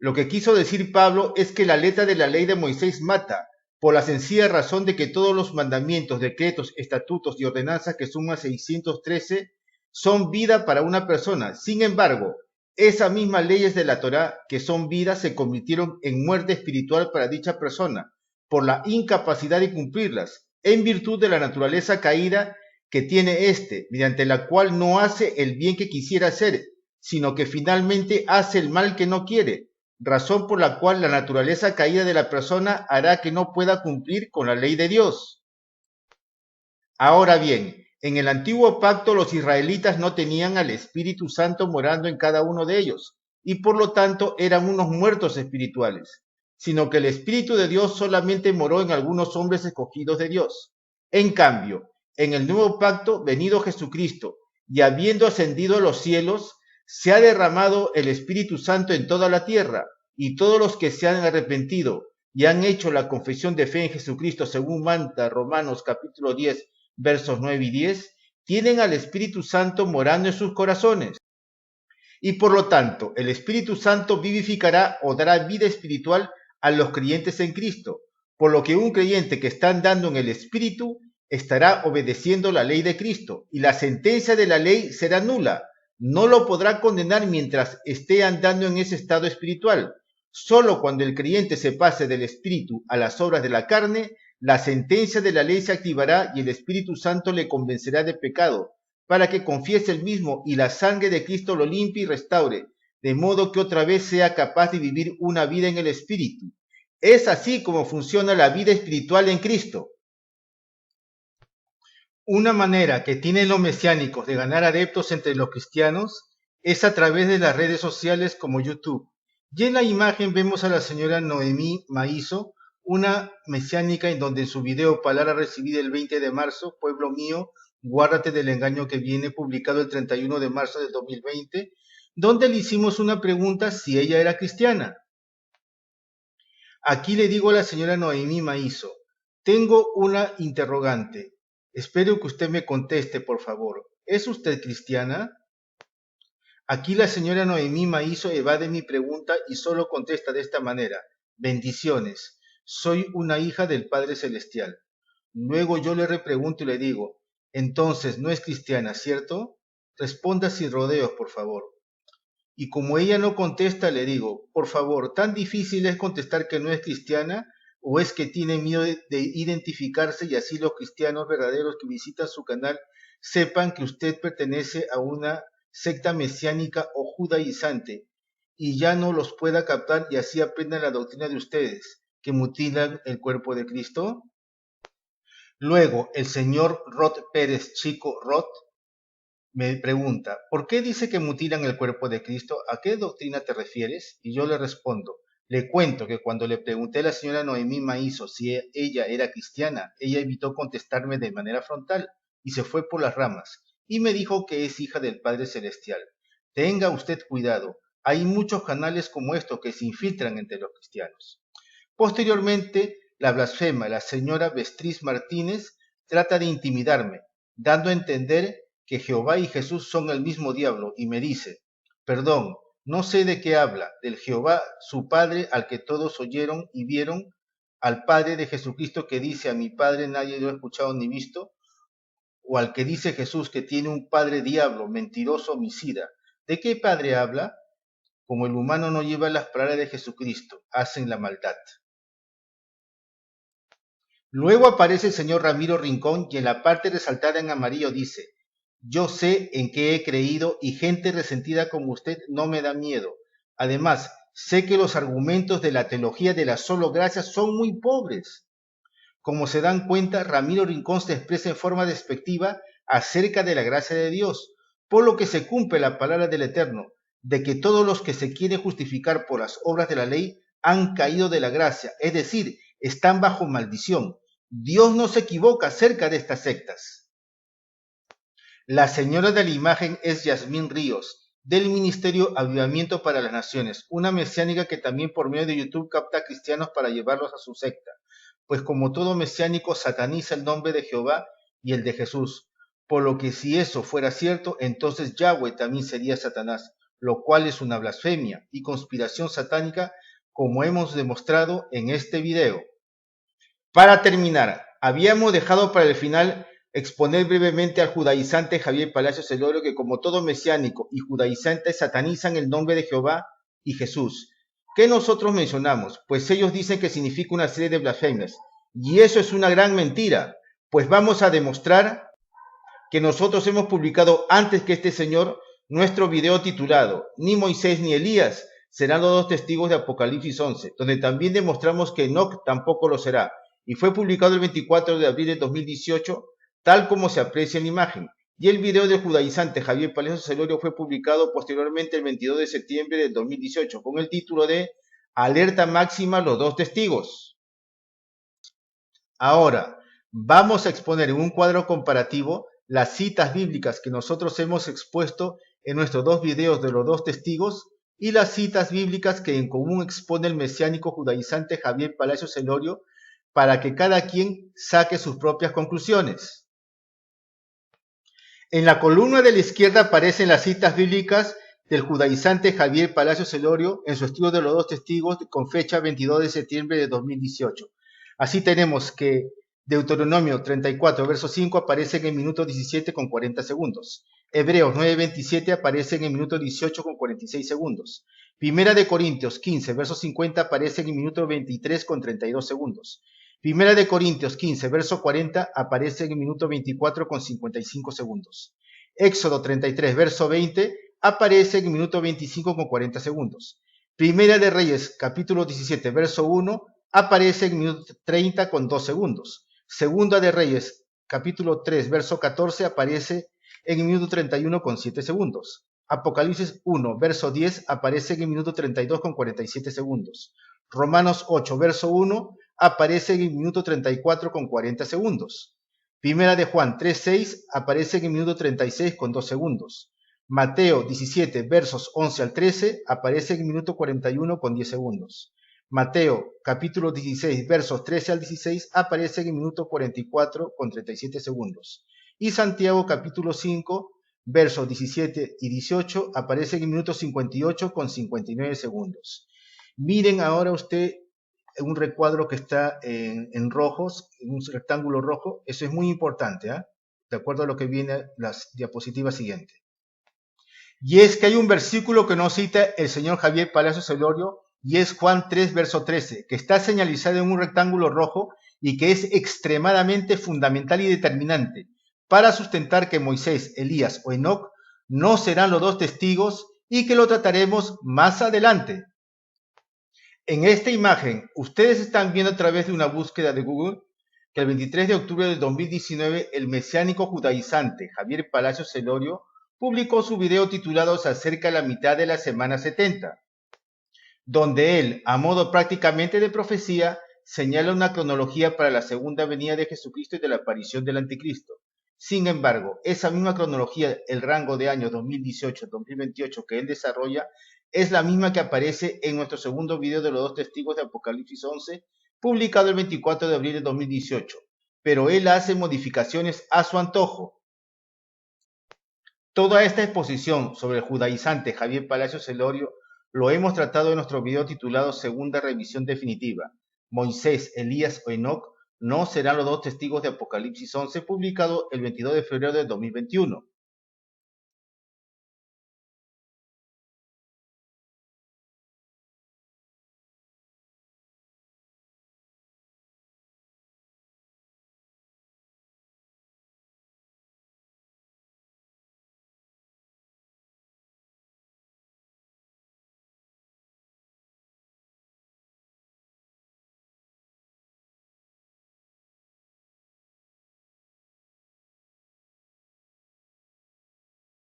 Lo que quiso decir Pablo es que la letra de la ley de Moisés mata, por la sencilla razón de que todos los mandamientos, decretos, estatutos y ordenanzas que suman 613 son vida para una persona. Sin embargo, esas mismas leyes de la Torá que son vida se convirtieron en muerte espiritual para dicha persona, por la incapacidad de cumplirlas, en virtud de la naturaleza caída que tiene éste, mediante la cual no hace el bien que quisiera hacer, sino que finalmente hace el mal que no quiere, razón por la cual la naturaleza caída de la persona hará que no pueda cumplir con la ley de Dios. Ahora bien, en el antiguo pacto los israelitas no tenían al Espíritu Santo morando en cada uno de ellos, y por lo tanto eran unos muertos espirituales, sino que el Espíritu de Dios solamente moró en algunos hombres escogidos de Dios. En cambio, en el nuevo pacto, venido Jesucristo, y habiendo ascendido a los cielos, se ha derramado el Espíritu Santo en toda la tierra, y todos los que se han arrepentido y han hecho la confesión de fe en Jesucristo, según manda Romanos capítulo 10, versos 9 y 10, tienen al Espíritu Santo morando en sus corazones. Y por lo tanto, el Espíritu Santo vivificará o dará vida espiritual a los creyentes en Cristo, por lo que un creyente que está andando en el Espíritu estará obedeciendo la ley de Cristo, y la sentencia de la ley será nula. No lo podrá condenar mientras esté andando en ese estado espiritual. Solo cuando el creyente se pase del Espíritu a las obras de la carne, la sentencia de la ley se activará y el Espíritu Santo le convencerá de pecado, para que confiese el mismo y la sangre de Cristo lo limpie y restaure, de modo que otra vez sea capaz de vivir una vida en el Espíritu. Es así como funciona la vida espiritual en Cristo. Una manera que tienen los mesiánicos de ganar adeptos entre los cristianos es a través de las redes sociales como YouTube. Y en la imagen vemos a la señora Noemí Maízo, una mesiánica en donde en su video Palabra recibida el 20 de marzo, Pueblo mío, guárdate del engaño que viene, publicado el 31 de marzo del 2020, donde le hicimos una pregunta si ella era cristiana. Aquí le digo a la señora Noemí Maízo, tengo una interrogante. Espero que usted me conteste, por favor. ¿Es usted cristiana? Aquí la señora Noemí Maízo evade mi pregunta y solo contesta de esta manera. Bendiciones. Soy una hija del Padre Celestial. Luego yo le repregunto y le digo, entonces no es cristiana, ¿cierto? Responda sin rodeos, por favor. Y como ella no contesta, le digo, por favor, ¿tan difícil es contestar que no es cristiana? ¿O es que tiene miedo de identificarse y así los cristianos verdaderos que visitan su canal sepan que usted pertenece a una secta mesiánica o judaizante y ya no los pueda captar y así aprendan la doctrina de ustedes, que mutilan el cuerpo de Cristo? Luego, el señor Rod Pérez Chico Rod me pregunta, ¿por qué dice que mutilan el cuerpo de Cristo? ¿A qué doctrina te refieres? Y yo le respondo, le cuento que cuando le pregunté a la señora Noemí Maízo si ella era cristiana, ella evitó contestarme de manera frontal y se fue por las ramas y me dijo que es hija del Padre Celestial. Tenga usted cuidado, hay muchos canales como estos que se infiltran entre los cristianos. Posteriormente, la blasfema, la señora Beatriz Martínez, trata de intimidarme, dando a entender que Jehová y Jesús son el mismo diablo, y me dice, perdón, no sé de qué habla, del Jehová, su Padre, al que todos oyeron y vieron, al Padre de Jesucristo que dice, a mi Padre nadie lo ha escuchado ni visto, o al que dice Jesús que tiene un Padre diablo, mentiroso, homicida. ¿De qué Padre habla? Como el humano no lleva las palabras de Jesucristo, hacen la maldad. Luego aparece el señor Ramiro Rincón y en la parte resaltada en amarillo dice, yo sé en qué he creído y gente resentida como usted no me da miedo. Además, sé que los argumentos de la teología de la solo gracia son muy pobres. Como se dan cuenta, Ramiro Rincón se expresa en forma despectiva acerca de la gracia de Dios, por lo que se cumple la palabra del Eterno. de que todos los que se quieren justificar por las obras de la ley han caído de la gracia, es decir, están bajo maldición. Dios no se equivoca acerca de estas sectas. La señora de la imagen es Yasmín Ríos, del Ministerio Avivamiento para las Naciones, una mesiánica que también por medio de YouTube capta a cristianos para llevarlos a su secta, pues como todo mesiánico sataniza el nombre de Jehová y el de Jesús, por lo que si eso fuera cierto, entonces Yahweh también sería Satanás, lo cual es una blasfemia y conspiración satánica, como hemos demostrado en este video. Para terminar, habíamos dejado para el final exponer brevemente al judaizante Javier Palacios Celorio, que como todo mesiánico y judaizante satanizan el nombre de Jehová y Jesús. ¿Qué nosotros mencionamos? Pues ellos dicen que significa una serie de blasfemias. Y eso es una gran mentira, pues vamos a demostrar que nosotros hemos publicado antes que este señor nuestro video titulado Ni Moisés ni Elías serán los dos testigos de Apocalipsis 11, donde también demostramos que Enoc tampoco lo será, y fue publicado el 24 de abril de 2018, tal como se aprecia en la imagen. Y el video del judaizante Javier Palacios Celorio fue publicado posteriormente el 22 de septiembre del 2018, con el título de Alerta máxima los dos testigos. Ahora, vamos a exponer en un cuadro comparativo las citas bíblicas que nosotros hemos expuesto en nuestros dos videos de los dos testigos y las citas bíblicas que en común expone el mesiánico judaizante Javier Palacios Celorio, para que cada quien saque sus propias conclusiones. En la columna de la izquierda aparecen las citas bíblicas del judaizante Javier Palacios Celorio en su estudio de los dos testigos con fecha 22 de septiembre de 2018. Así tenemos que Deuteronomio 34, verso 5 aparece en el minuto 17 con 40 segundos. Hebreos 9:27 aparece en el minuto 18 con 46 segundos. Primera de Corintios 15, verso 50 aparece en el minuto 23 con 32 segundos. Primera de Corintios 15, verso 40 aparece en el minuto 24 con 55 segundos. Éxodo 33, verso 20 aparece en el minuto 25 con 40 segundos. Primera de Reyes, capítulo 17, verso 1 aparece en el minuto 30 con 2 segundos. Segunda de Reyes, capítulo 3, verso 14 aparece en el minuto 31 con 7 segundos. Apocalipsis 1, verso 10 aparece en el minuto 32 con 47 segundos. Romanos 8, verso 1 aparece en el minuto 34 con 40 segundos. Primera de Juan 3:6 aparece en el minuto 36 con 2 segundos. Mateo 17, versos 11 al 13 aparece en el minuto 41 con 10 segundos. Mateo capítulo 16, versos 13 al 16 aparece en el minuto 44 con 37 segundos. Y Santiago capítulo 5, versos 17 y 18 aparece en el minuto 58 con 59 segundos. Miren ahora usted un recuadro que está en rojos, en un rectángulo rojo. Eso es muy importante, ¿eh? De acuerdo a lo que viene las diapositivas siguientes. Y es que hay un versículo que nos cita el señor Javier Palacios Celorio, y es Juan 3, verso 13, que está señalizado en un rectángulo rojo y que es extremadamente fundamental y determinante para sustentar que Moisés, Elías o Enoc no serán los dos testigos, y que lo trataremos más adelante. En esta imagen, ustedes están viendo a través de una búsqueda de Google que el 23 de octubre de 2019 el mesiánico judaizante Javier Palacios Celorio publicó su video titulado Se acerca la mitad de la semana 70, donde él, a modo prácticamente de profecía, señala una cronología para la segunda venida de Jesucristo y de la aparición del anticristo. Sin embargo, esa misma cronología, el rango de años 2018-2028 que él desarrolla, es la misma que aparece en nuestro segundo video de los dos testigos de Apocalipsis 11, publicado el 24 de abril de 2018, pero él hace modificaciones a su antojo. Toda esta exposición sobre el judaizante Javier Palacios Celorio lo hemos tratado en nuestro video titulado Segunda Revisión Definitiva. Moisés, Elías o Enoc no serán los dos testigos de Apocalipsis 11, publicado el 22 de febrero de 2021.